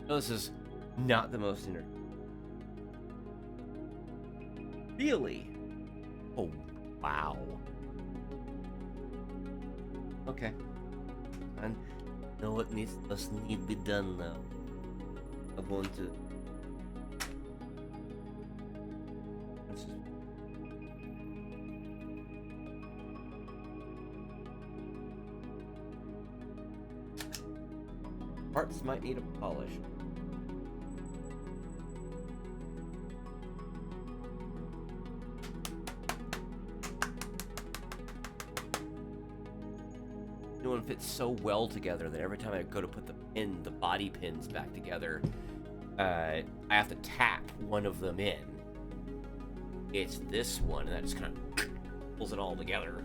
A: No, this is not the most Really? Oh, wow. Okay. I know what must need to be done now. I'm going to. Let's just... Parts might need a polish. One fits so well together that every time I go to put the body pins back together, I have to tap one of them in. It's this one, and that just kind of pulls it all together.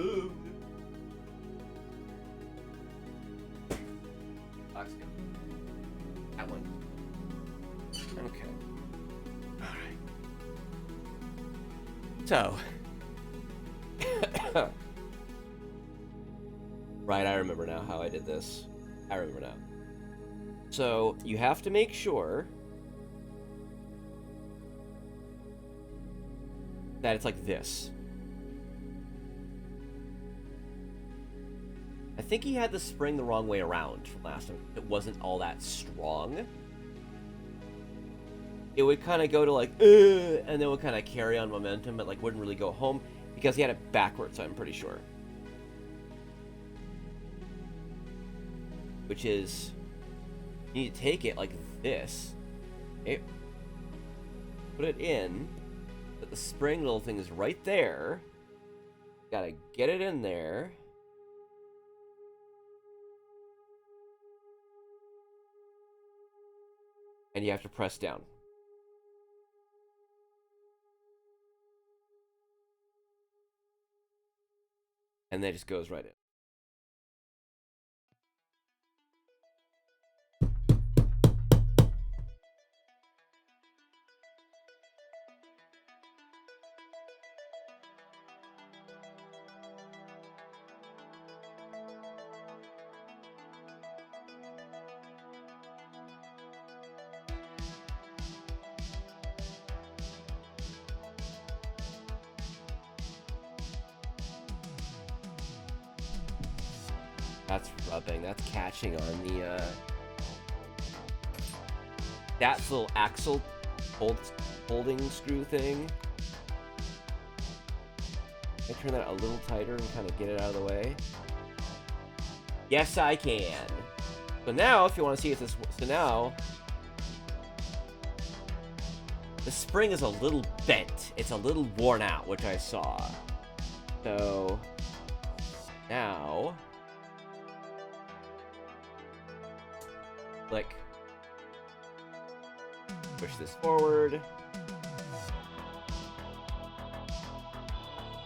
A: Ooh. That one. Okay. Alright. So. Right, I remember now how I did this. I remember now. So, you have to make sure that it's like this. I think he had the spring the wrong way around from last time. It wasn't all that strong. It would kind of go to like, and then it would kind of carry on momentum, but like wouldn't really go home because he had it backwards, I'm pretty sure. Which is, you need to take it like this. Okay. Put it in, but the spring little thing is right there. Gotta get it in there. And you have to press down. And then it just goes right in. That's rubbing. That's catching on the, that little axle holding screw thing. I turn that a little tighter and kind of get it out of the way. Yes, I can. So now, if you want to see if this... So now... the spring is a little bent. It's a little worn out, which I saw. So... now... click. Push this forward.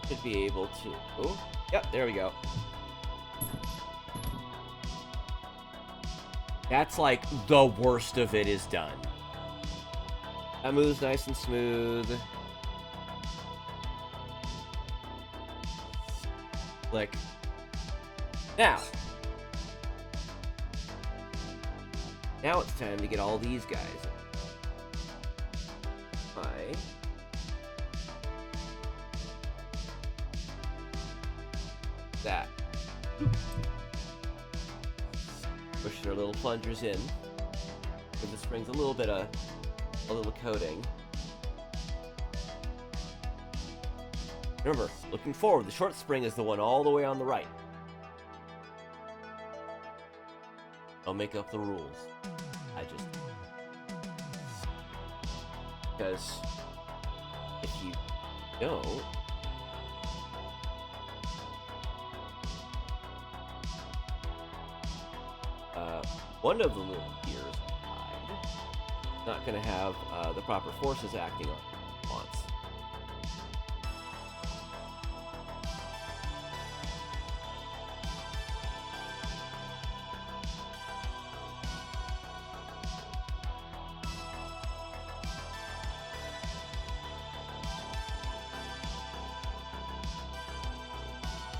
A: Should be able to... oh, yep, there we go. That's like the worst of it is done. That moves nice and smooth. Click. Now it's time to get all these guys. That. Push their little plungers in. Give the springs a little bit of a little coating. Remember, looking forward, the short spring is the one all the way on the right. I'll make up the rules. I just... Because if you don't... one of the little gears is not going to have the proper forces acting on it once.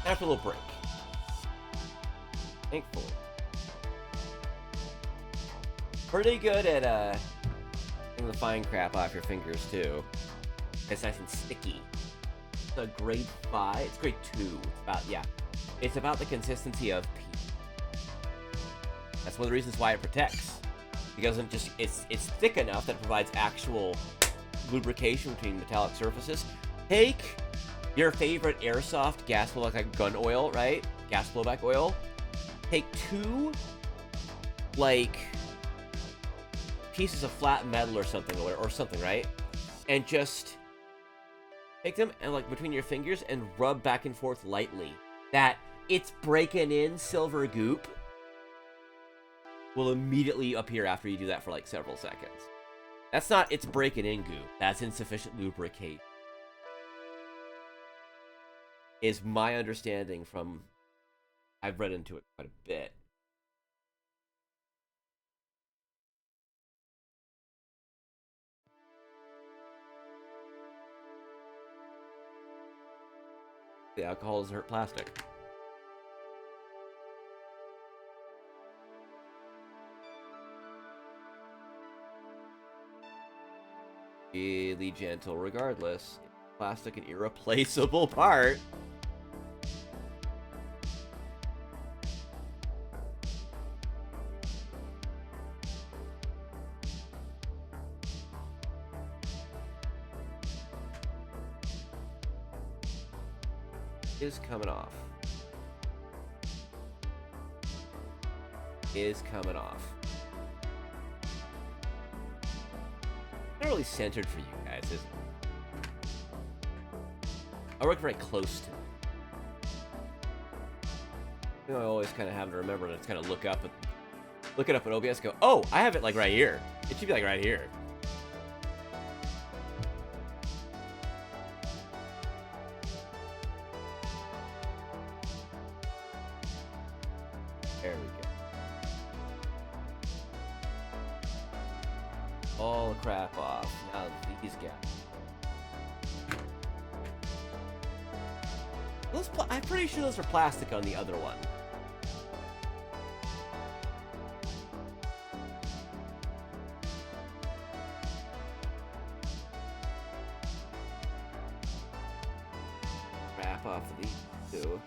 A: After a little break. Thankfully. Pretty good at getting the fine crap off your fingers too. It's nice and sticky. It's a grade 5. It's grade 2. It's about the consistency of pee. That's one of the reasons why it protects. Because it's thick enough that it provides actual lubrication between metallic surfaces. Take your favorite Airsoft gas blowback, like gun oil, right? Gas blowback oil. Take 2, like, pieces of flat metal or something, right? And just take them and, like, between your fingers and rub back and forth lightly. That it's breaking in silver goop will immediately appear after you do that for, like, several seconds. That's not it's breaking in goop. That's insufficient lubricate. Is my understanding from... I've read into it quite a bit. The alcohol doesn't hurt plastic. Really gentle regardless. Plastic, an irreplaceable part. Is coming off. Is coming off. Not really centered for you guys, is it? I work very close to it. You know, I always kind of have to remember to kind of look it up at OBS, go, oh, I have it like right here. It should be like right here. There we go. All the crap off. Now these guys. I'm pretty sure those are plastic on the other one. Wrap off of these two.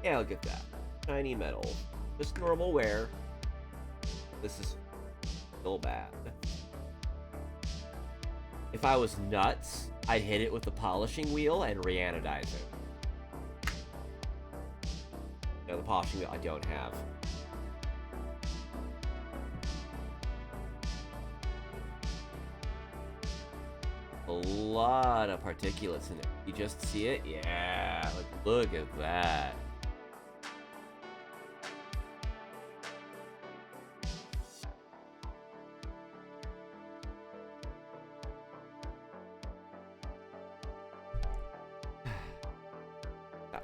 A: Yeah, I'll get that. Shiny metal. Just normal wear. This is still bad. If I was nuts, I'd hit it with the polishing wheel and re-anodize it. No, the polishing wheel I don't have. A lot of particulates in it. You just see it? Yeah, look at that.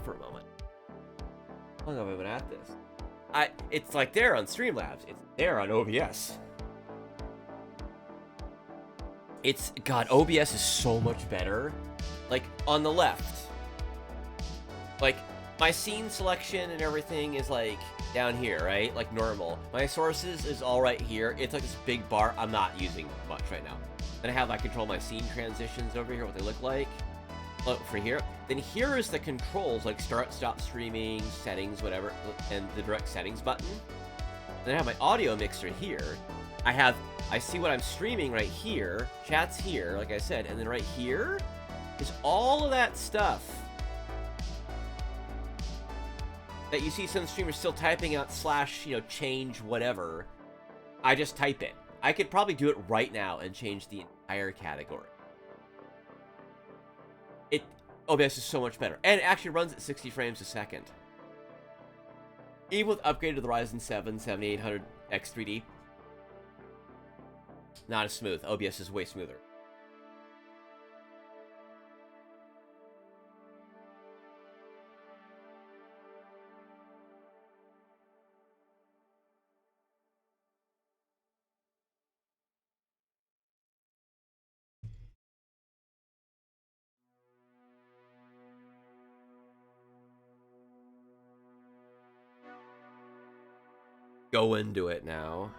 A: For a moment. How long have I been at this? It's like there on Streamlabs. It's there on OBS. God, OBS is so much better. Like, on the left. Like, my scene selection and everything is, like, down here, right? Like, normal. My sources is all right here. It's like this big bar I'm not using much right now. Then I have, like, control my scene transitions over here, what they look like. Look, for here. Then here is the controls, like start, stop streaming, settings, whatever, and the direct settings button. Then I have my audio mixer here. I see what I'm streaming right here. Chat's here, like I said, and then right here is all of that stuff that you see some streamers still typing out slash, change whatever. I just type it. I could probably do it right now and change the entire category. OBS is so much better. And it actually runs at 60 frames a second. Even with upgrade to the Ryzen 7 7800X 3D. Not as smooth. OBS is way smoother. Go into it now.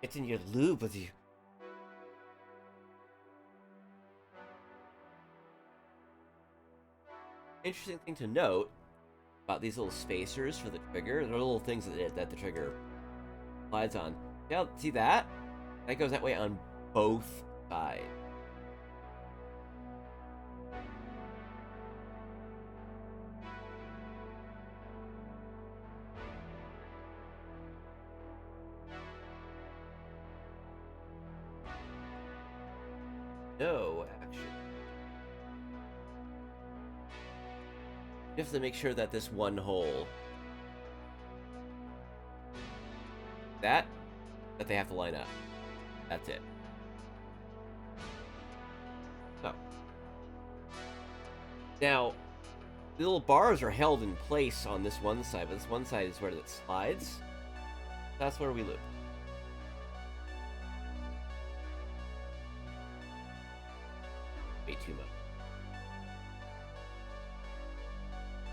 A: It's in your lube with you. Interesting thing to note about these little spacers for the trigger. They're little things that the trigger slides on. See that? That goes that way on both sides. No, actually. You have to make sure that this one hole that they have to line up. That's it. So now the little bars are held in place on this one side, but this one side is where it slides. That's where we loop. Way too much.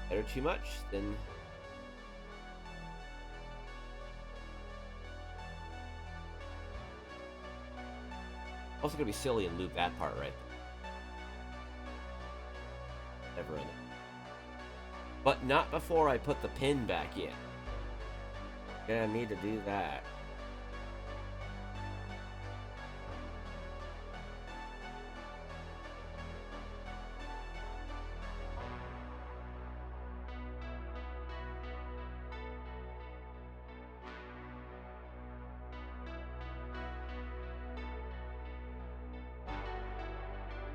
A: Better too much, then also gonna be silly and loop that part right. Never ending. But not before I put the pin back in. Gonna need to do that.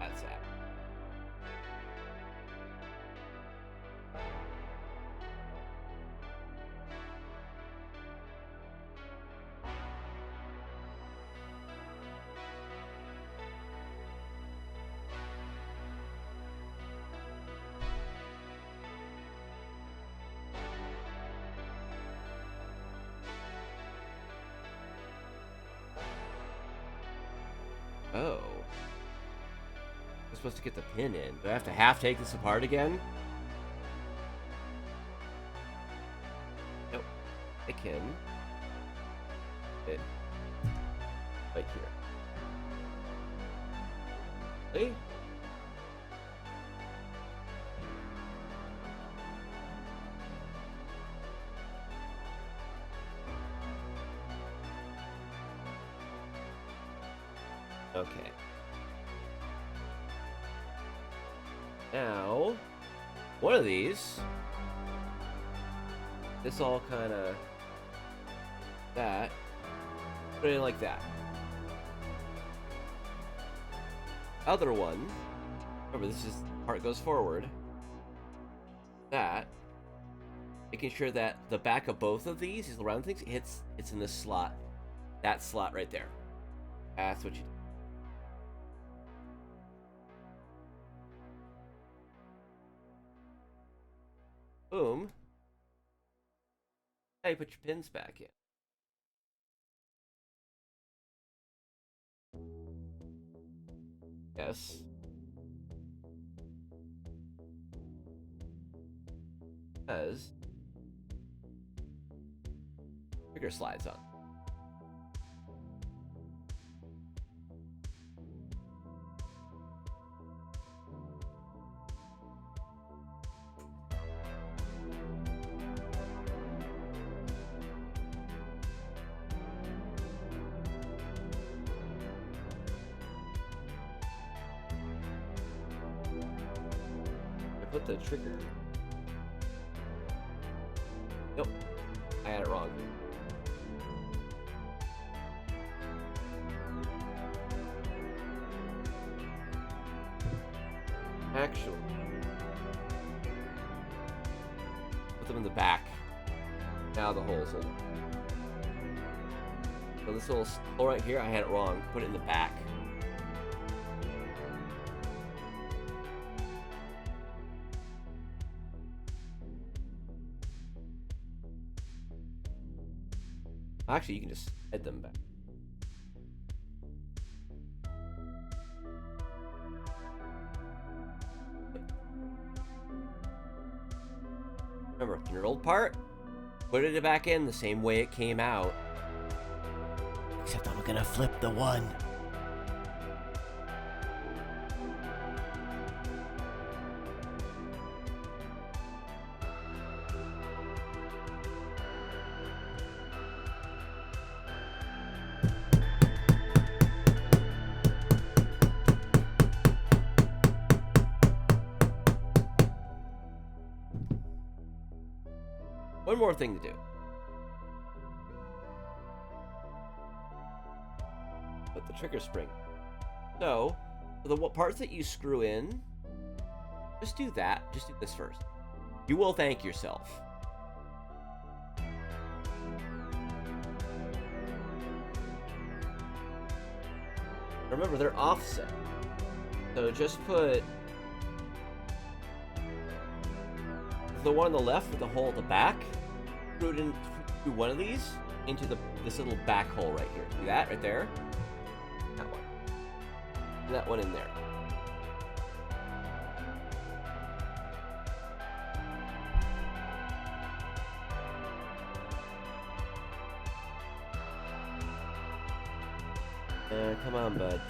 A: That's that. Oh. I'm supposed to get the pin in. Do I have to half take this apart again? Nope. I can. It. Right here. Really? Okay. Now, one of these, this all kind of, that, put it in like that. Other one, remember this is, part goes forward, that, making sure that the back of both of these round things, it's in this slot, that slot right there. That's what you do. Boom. Now you put your pins back in. Yes. Because trigger slides on. put the trigger. Nope, I had it wrong. Actually, put them in the back. Now the hole's in. So this little hole right here, I had it wrong. Put it in the back. Actually, you can just head them back. Remember, in your old part, put it back in the same way it came out. Except I'm gonna flip the one. One more thing to do. Put the trigger spring. So, for the parts that you screw in, just do that. Just do this first. You will thank yourself. Remember, they're offset. So just put the one on the left with the hole at the back, screw it in through one of these into this little back hole right here. See that right there? That one. And that one in there. Come on, bud.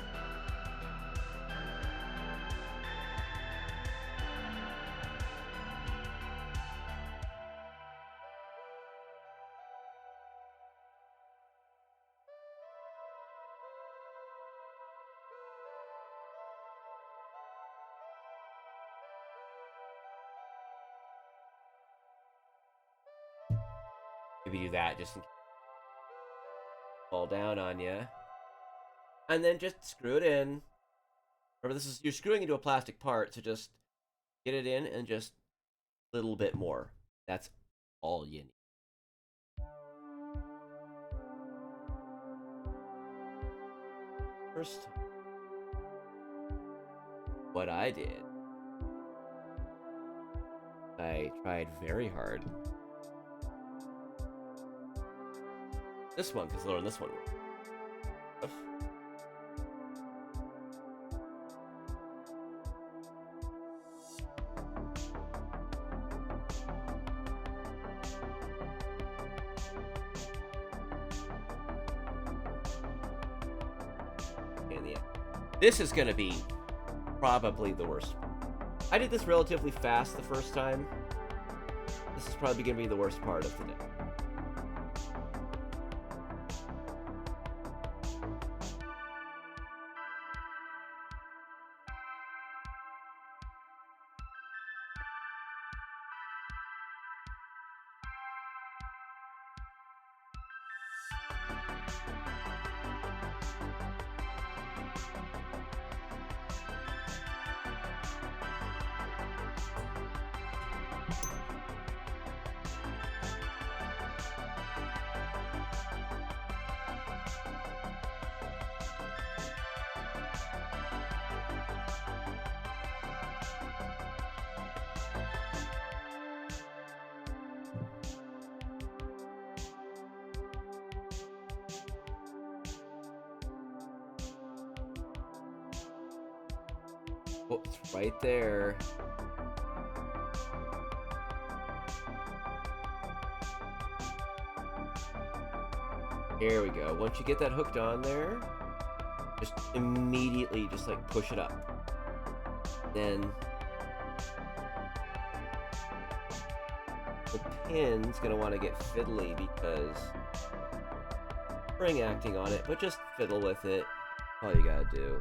A: Maybe do that just in case it fall down on you. And then just screw it in. Remember, you're screwing into a plastic part, so just get it in and just a little bit more. That's all you need. First, what I did, I tried very hard. This one, because learn this one. This is going to be probably the worst. I did this relatively fast the first time. This is probably going to be the worst part of the day. Oh, it's right there. Here we go. Once you get that hooked on there, just immediately just like push it up. Then the pin's gonna want to get fiddly because spring acting on it, but just fiddle with it. All you gotta do.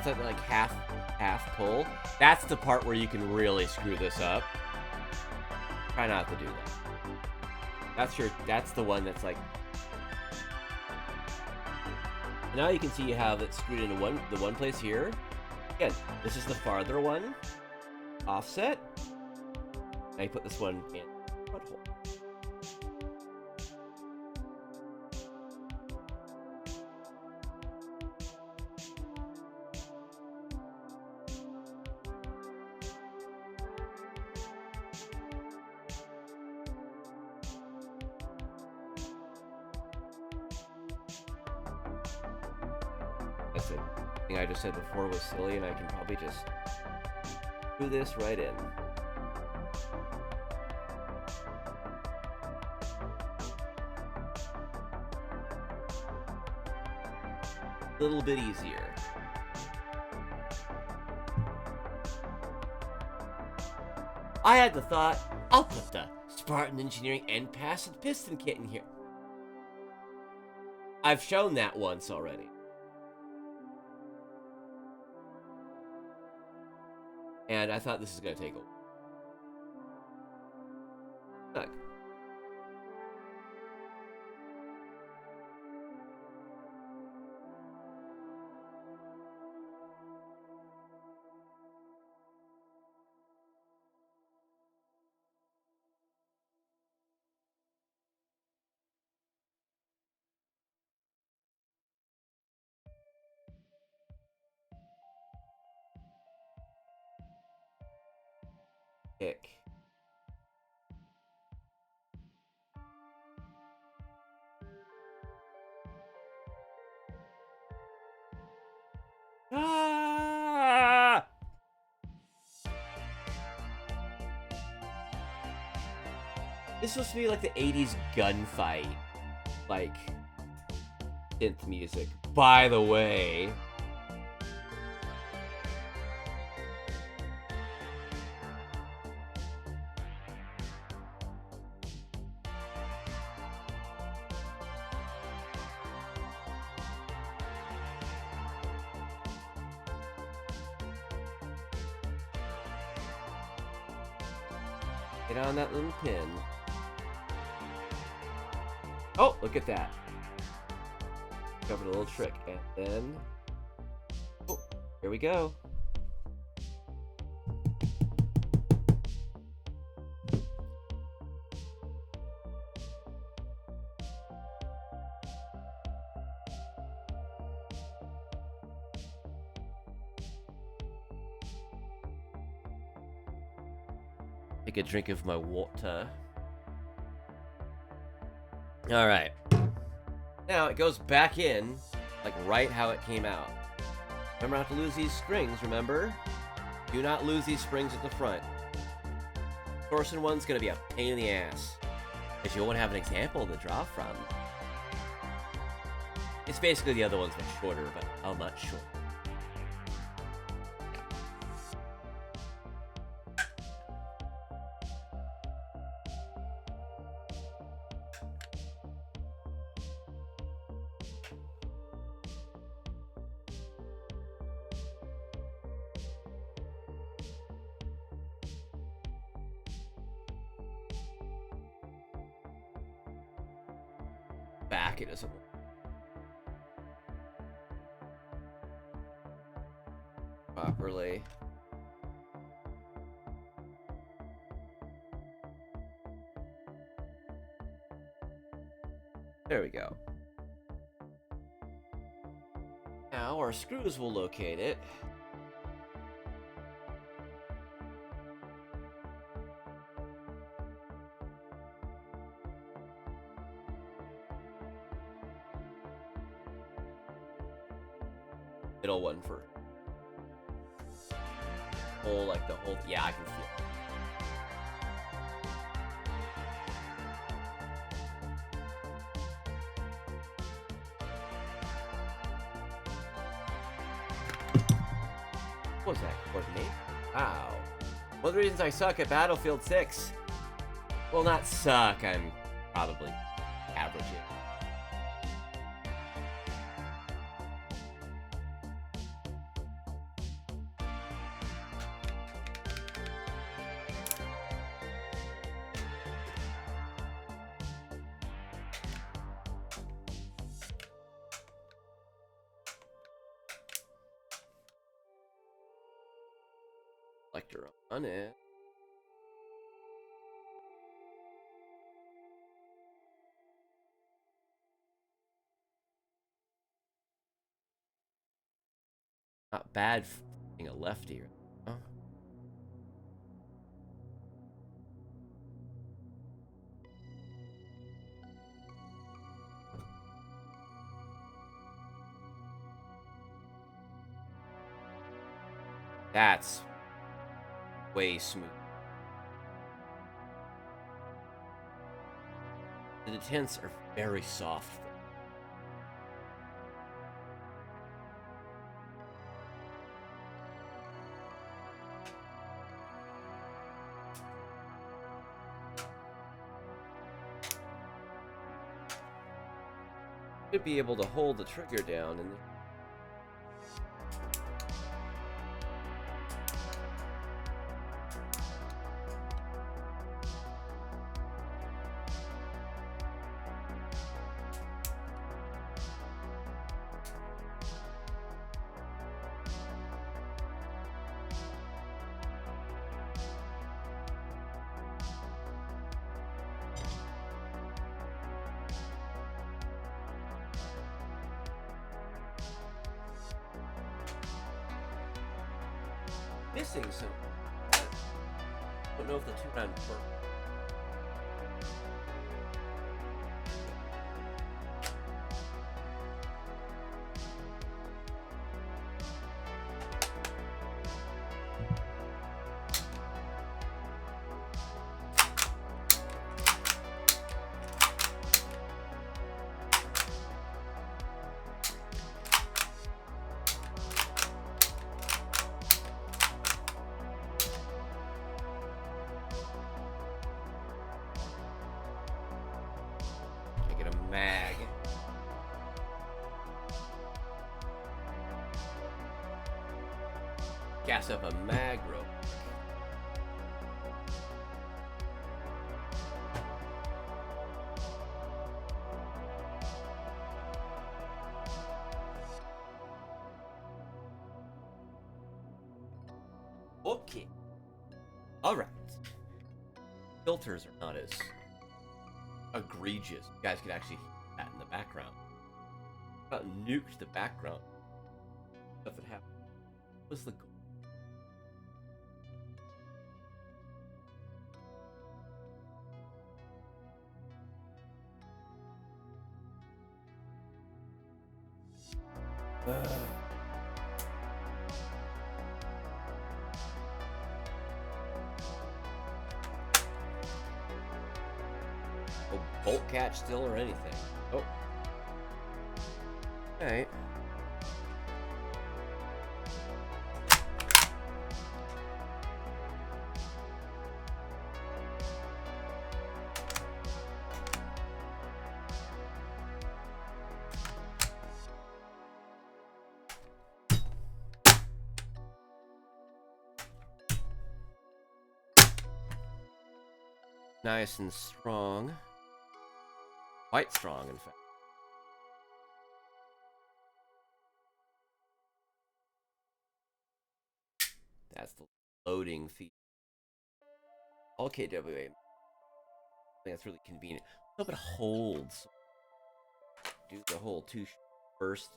A: It's like half pull. That's the part where you can really screw this up. Try not to do that. That's the one that's like. Now you can see you have it screwed into the one place here. Again, this is the farther one. Offset. Now you put this one in front hole. Listen, the thing I just said before was silly, and I can probably just do this right in. A little bit easier. I had the thought, I'll put the Spartan Engineering end pass and piston kit in here. I've shown that once already. And I thought this is going to take a while. Look. Kick. Ah! This is supposed to be like the 80s gunfight, like, synth music. By the way, get on that little pin. Oh, look at that. Covered a little trick. And then... oh, here we go. Take a drink of my water. Alright. Now it goes back in, like right how it came out. Remember not to lose these springs, remember? Do not lose these springs at the front. Torsion one's gonna be a pain in the ass. Because you won't have an example to draw from. It's basically the other ones, but shorter, but how much shorter? Back, it doesn't work. Properly. There we go. Now our screws will locate it. Middle one for whole, like the whole, yeah, I can feel it. What was that? Coordinate? Wow. One of the reasons I suck at Battlefield 6. Well, not suck, I'm probably average it. Selector on it. Not bad for being a lefty. Oh. That's way smooth. The detents are very soft. Should be able to hold the trigger down and missing some. I don't know if the 2-round work. Mag. Gas up a mag rope. Okay. All right. Filters are not as egregious. You guys could actually hear that in the background. About nuked the background. Stuff that happened. What's the goal? Oh, bolt catch still or anything. Oh. Alright. Nice and strong. Quite strong, in fact. That's the loading feature. Okay, WA. I think that's really convenient. Hope it holds. Do the whole two first.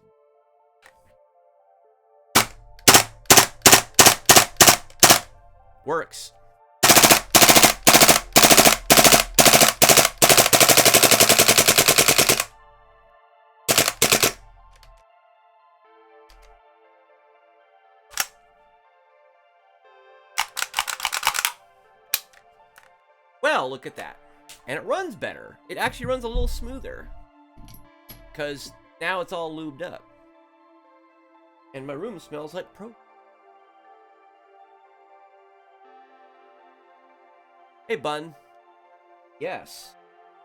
A: Works. Well, look at that. And it runs better. It actually runs a little smoother. Because now it's all lubed up. And my room smells like pro. Hey, Bun. Yes.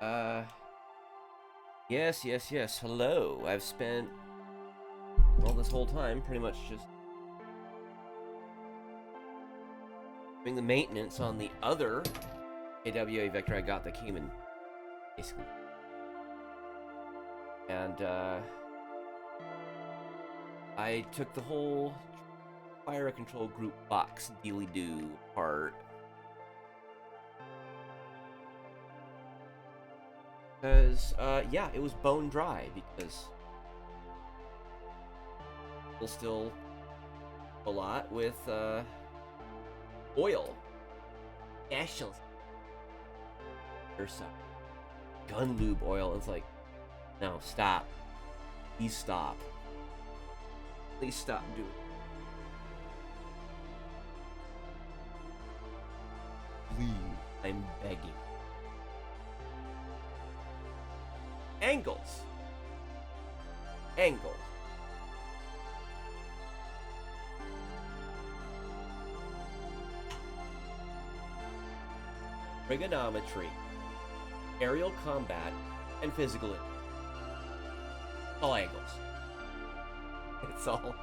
A: Uh, yes, yes, yes. Hello. I've spent all this whole time pretty much just doing the maintenance on the other AWA Vector I got that came in, basically. And, I took the whole fire control group box dealy-doo apart. Because, yeah, it was bone dry because we'll still a lot with, oil. Airsoft. Airsoft. Gun lube oil. It's like, no, stop. Please stop. Please stop doing it. Please, I'm begging. Angles. Angles. Trigonometry, aerial combat, and physical. All angles. It's all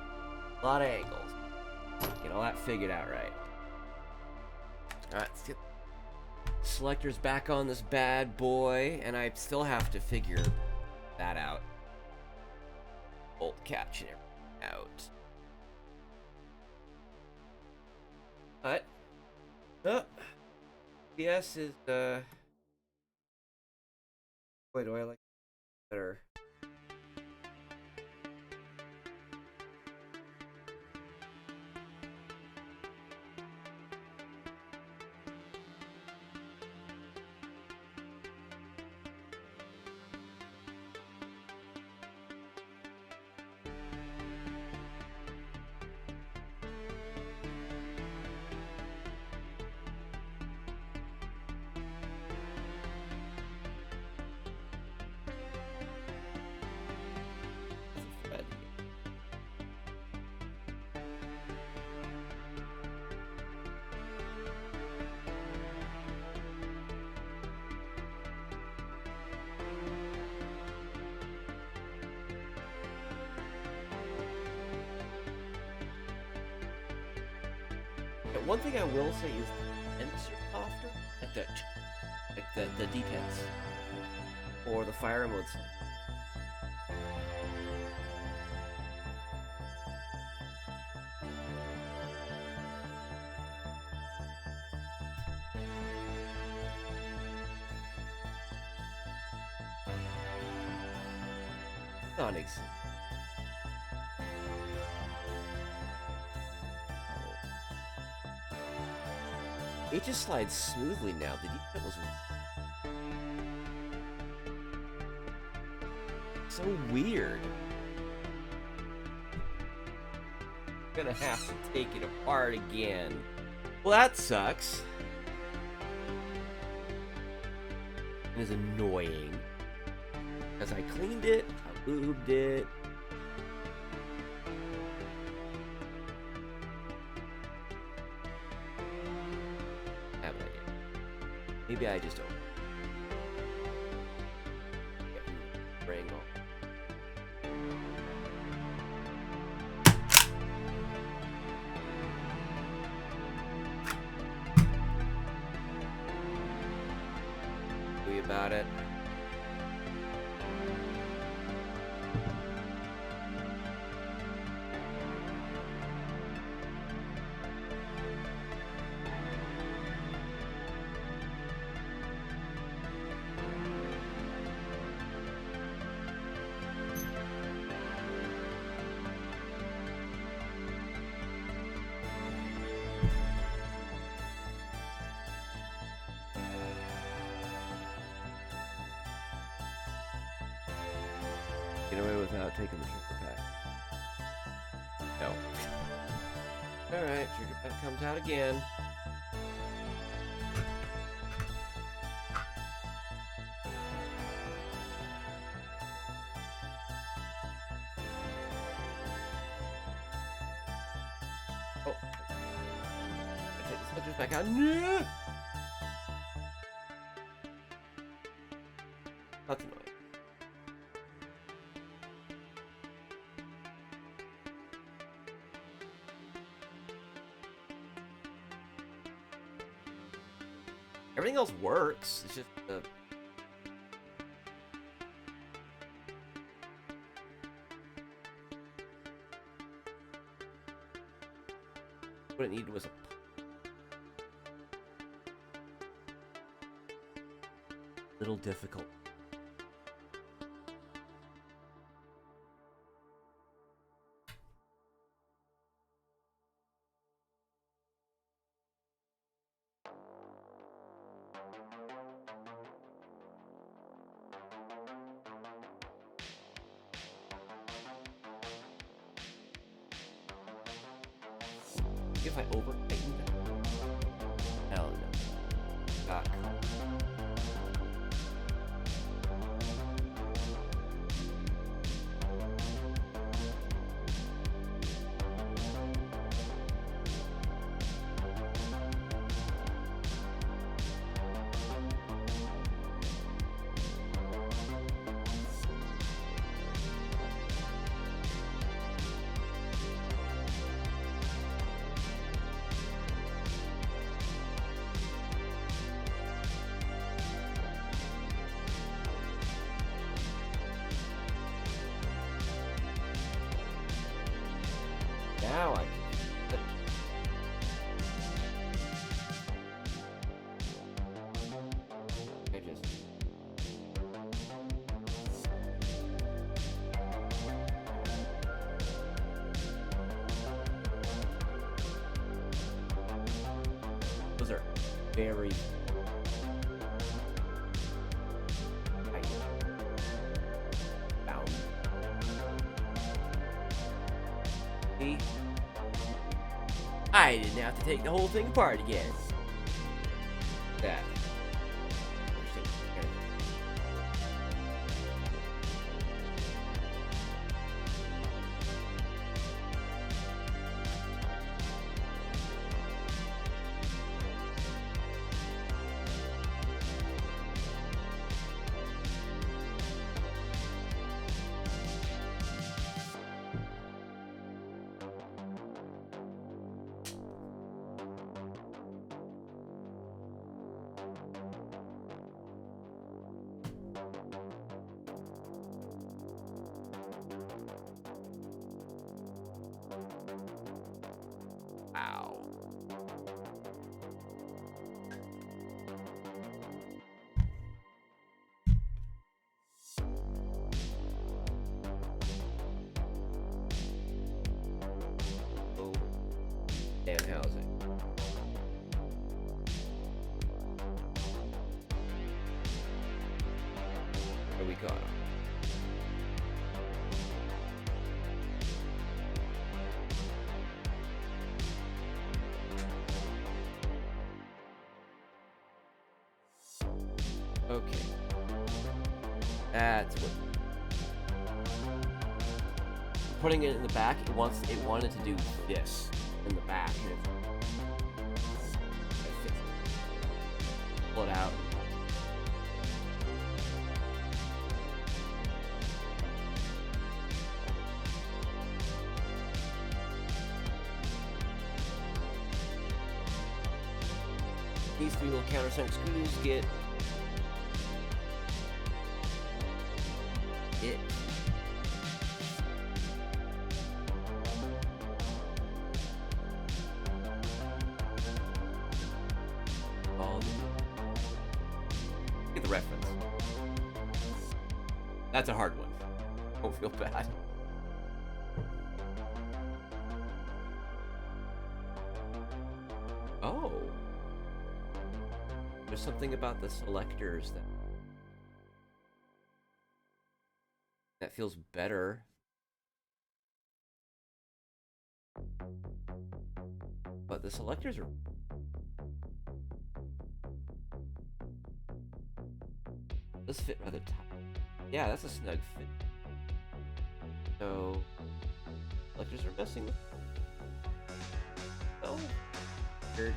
A: a lot of angles. Get all that figured out right. Alright, let's get selectors back on this bad boy, and I still have to figure that out. Bolt catch and everything out. But PS is boy, do I like better. One thing I will say is the ends are softer, like the details, or the fire modes. Not exactly. It just slides smoothly now. The detail was so weird. I'm gonna have to take it apart again. Well, that sucks. It is annoying. Because I cleaned it, I lubed it. Maybe I just don't. Wrangle. About it. Get away without taking the trigger pack. No. Alright, trigger pack comes out again. Oh. I take the switches back out. No! That's annoying. Everything else works. It's just the... What it needed was a... little difficult. If I over tighten that? Hell no. Got now I can. I just. Those are very. Bound. See? I didn't have to take the whole thing apart again. That. Interesting. Okay. Ow. Oh. Damn housing. Where we got him. Okay. That's what. Putting it in the back, it wanted to do this in the back. And pull it out. These three little countersunk screws get it. Get the reference. That's a hard one. Don't feel bad. Oh. There's something about the selectors that feels better. But the selectors are... This fit rather tight. Yeah, that's a snug fit. So... Selectors are messing with... Oh. Weird.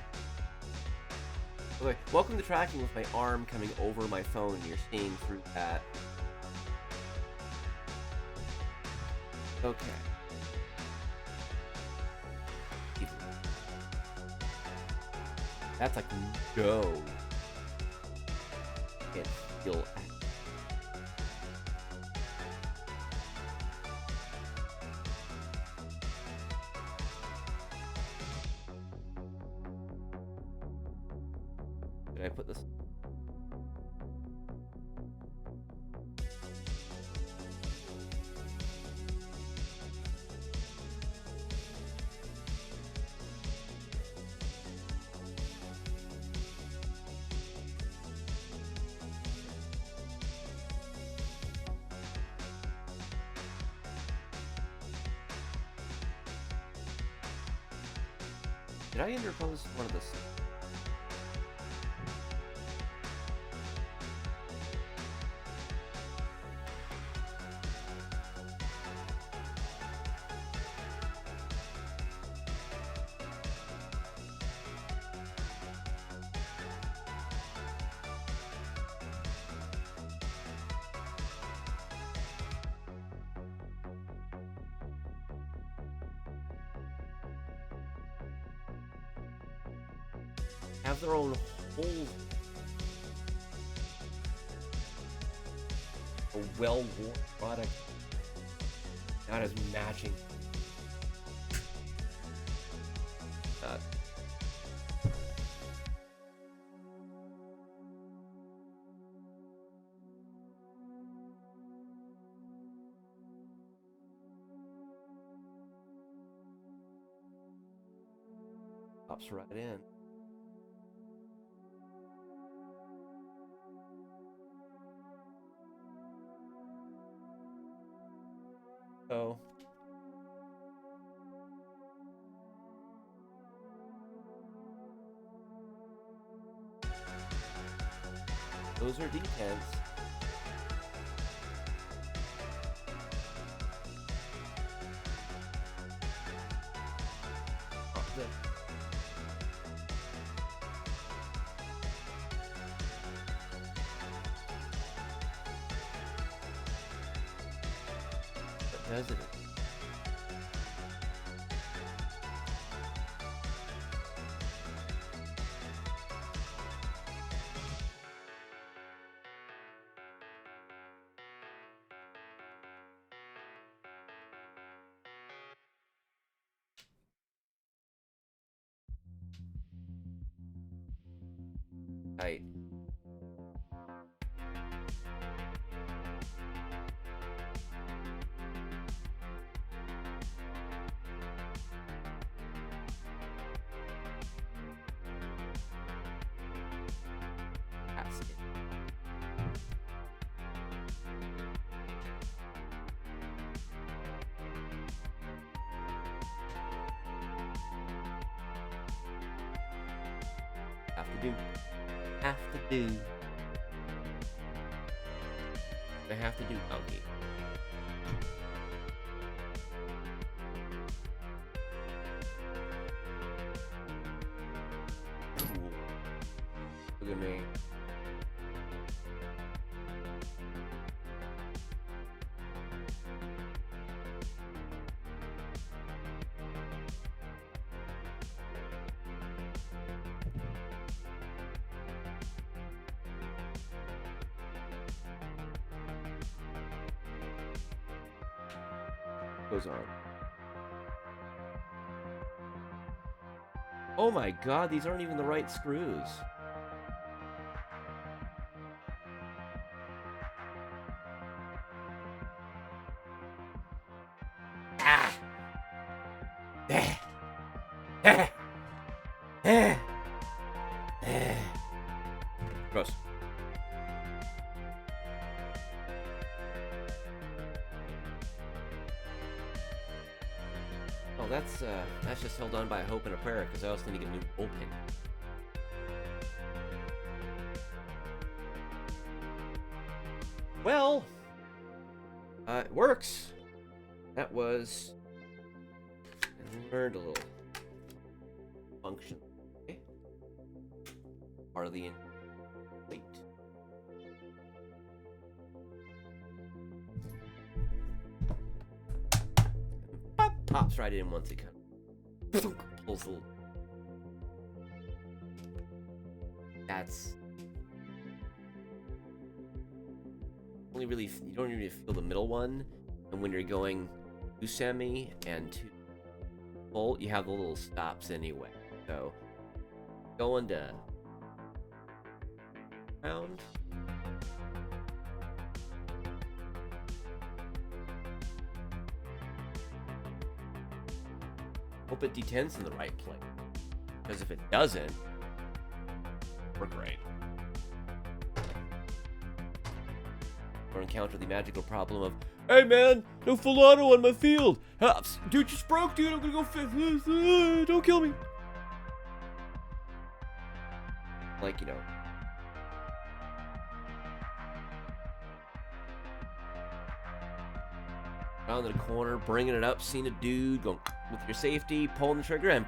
A: Okay, welcome to tracking with my arm coming over my phone. You're seeing through that. Okay. That's like no. Can't feel. Did I put this? Did I interpose one of this? Have their own whole a well-worn product, not as matching. Pops right in. Oh. Those are D10s. Does it? Right. That's it. Have to do. Have to do. I have to do monkey. Cool. Look at me. Goes on. Oh my god, these aren't even the right screws. Ah! Gross. Oh, that's just held on by a hope and a prayer, because I also need to get a new open. Well, it works. That was... I learned a little function. Okay. Hardly wait. Pops right in once it kind of pulls the. That's only really you don't even feel the middle one, and when you're going to semi and to full, you have the little stops anyway. So going to round. Hope it detents in the right place. Because if it doesn't, we're great. Or encounter the magical problem of, hey man, no full auto on my field. Dude just broke, dude. I'm gonna go fix this. Don't kill me. Like, you know. Round the corner, bringing it up, seeing a dude, going with your safety, pulling the trigger, and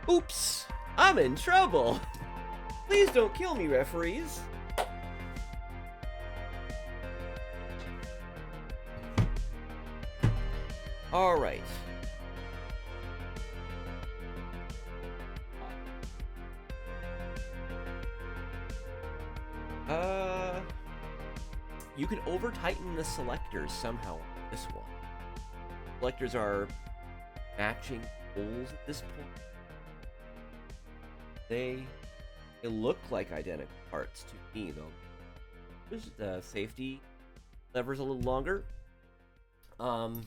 A: oops, I'm in trouble. Please don't kill me, referees. All right. You can over-tighten the selectors somehow on this one. Selectors are matching holes at this point. They look like identical parts to me, though. There's the safety lever's a little longer. Other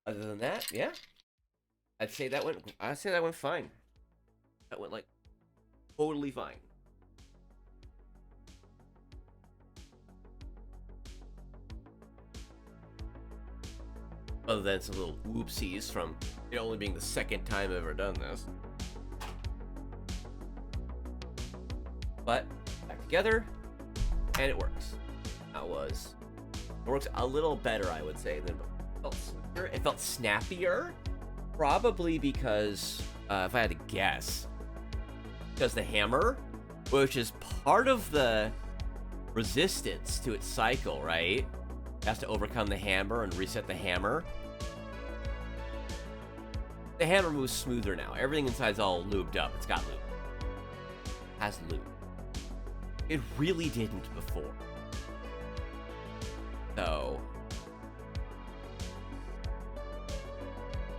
A: than that, yeah, I'd say that went fine. That went like totally fine. Other than some little whoopsies from it only being the second time I've ever done this. But back together, and it works. It works a little better, I would say, than before. It felt snappier, probably because if I had to guess, because the hammer, which is part of the resistance to its cycle, right? It has to overcome the hammer and reset the hammer. The hammer moves smoother now. Everything inside's all lubed up. It's got lube. Has lube. It really didn't before. So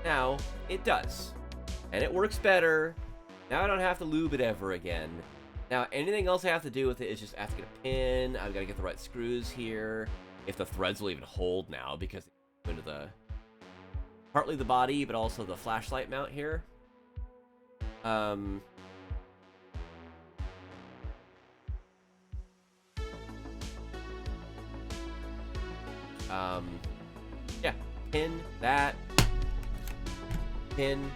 A: now it does. And it works better. Now I don't have to lube it ever again. Now anything else I have to do with it is just I have to get a pin. I've got to get the right screws here. If the threads will even hold now, because it's into the partly the body, but also the flashlight mount here. Yeah, pin that, pin,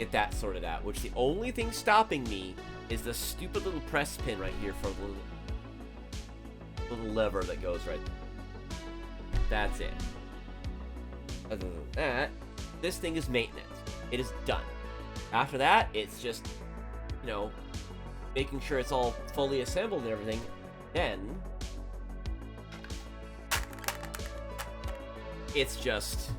A: get that sorted out. Which the only thing stopping me is the stupid little press pin right here for the little lever that goes right there. That's it. Other than that, this thing is maintenance. It is done. After that, it's just, you know, making sure it's all fully assembled and everything. Then it's just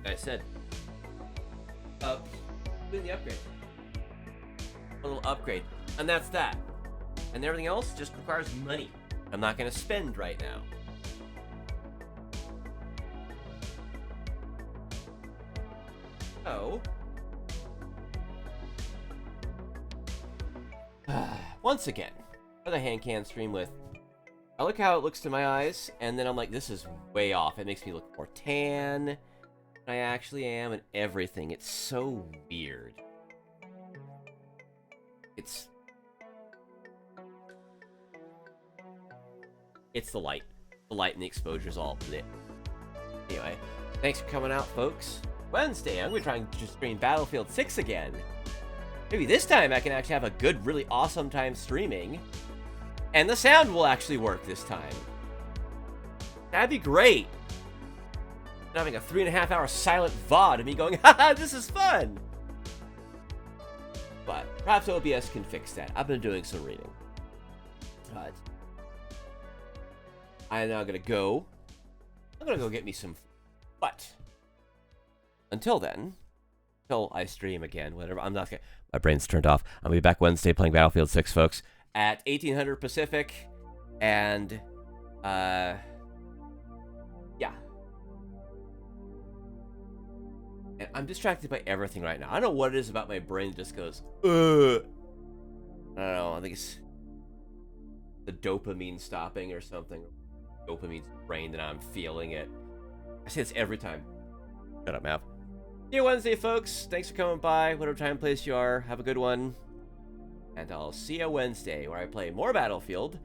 A: I said doing the upgrade. A little upgrade. And that's that. And everything else just requires money. I'm not going to spend right now. So once again, another hand can stream with, I look how it looks to my eyes, and then I'm like, this is way off. It makes me look more tan than I actually am, and everything. It's so weird. It's the light. The light and the exposure's all it. Anyway, thanks for coming out, folks. Wednesday, I'm going to try and just stream Battlefield 6 again. Maybe this time I can actually have a good, really awesome time streaming. And the sound will actually work this time. That'd be great. Not having a 3.5-hour silent VOD of me going, haha, this is fun. But perhaps OBS can fix that. I've been doing some reading. But I'm now gonna go. I'm gonna go get me some. But until then, until I stream again, whatever. I'm not gonna. My brain's turned off. I'm gonna be back Wednesday playing Battlefield 6, folks, at 1800 Pacific, and yeah. And I'm distracted by everything right now. I don't know what it is about my brain that just goes, I don't know. I think it's the dopamine stopping or something. Dopamine's brain that I'm feeling it. I say this every time. Shut up, Mav. See you Wednesday, folks. Thanks for coming by. Whatever time and place you are, have a good one. And I'll see you Wednesday, where I play more Battlefield.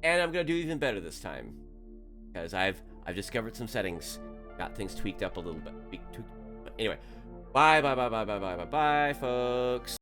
A: And I'm gonna do even better this time, because I've discovered some settings. Got things tweaked up a little bit. Anyway, bye, folks.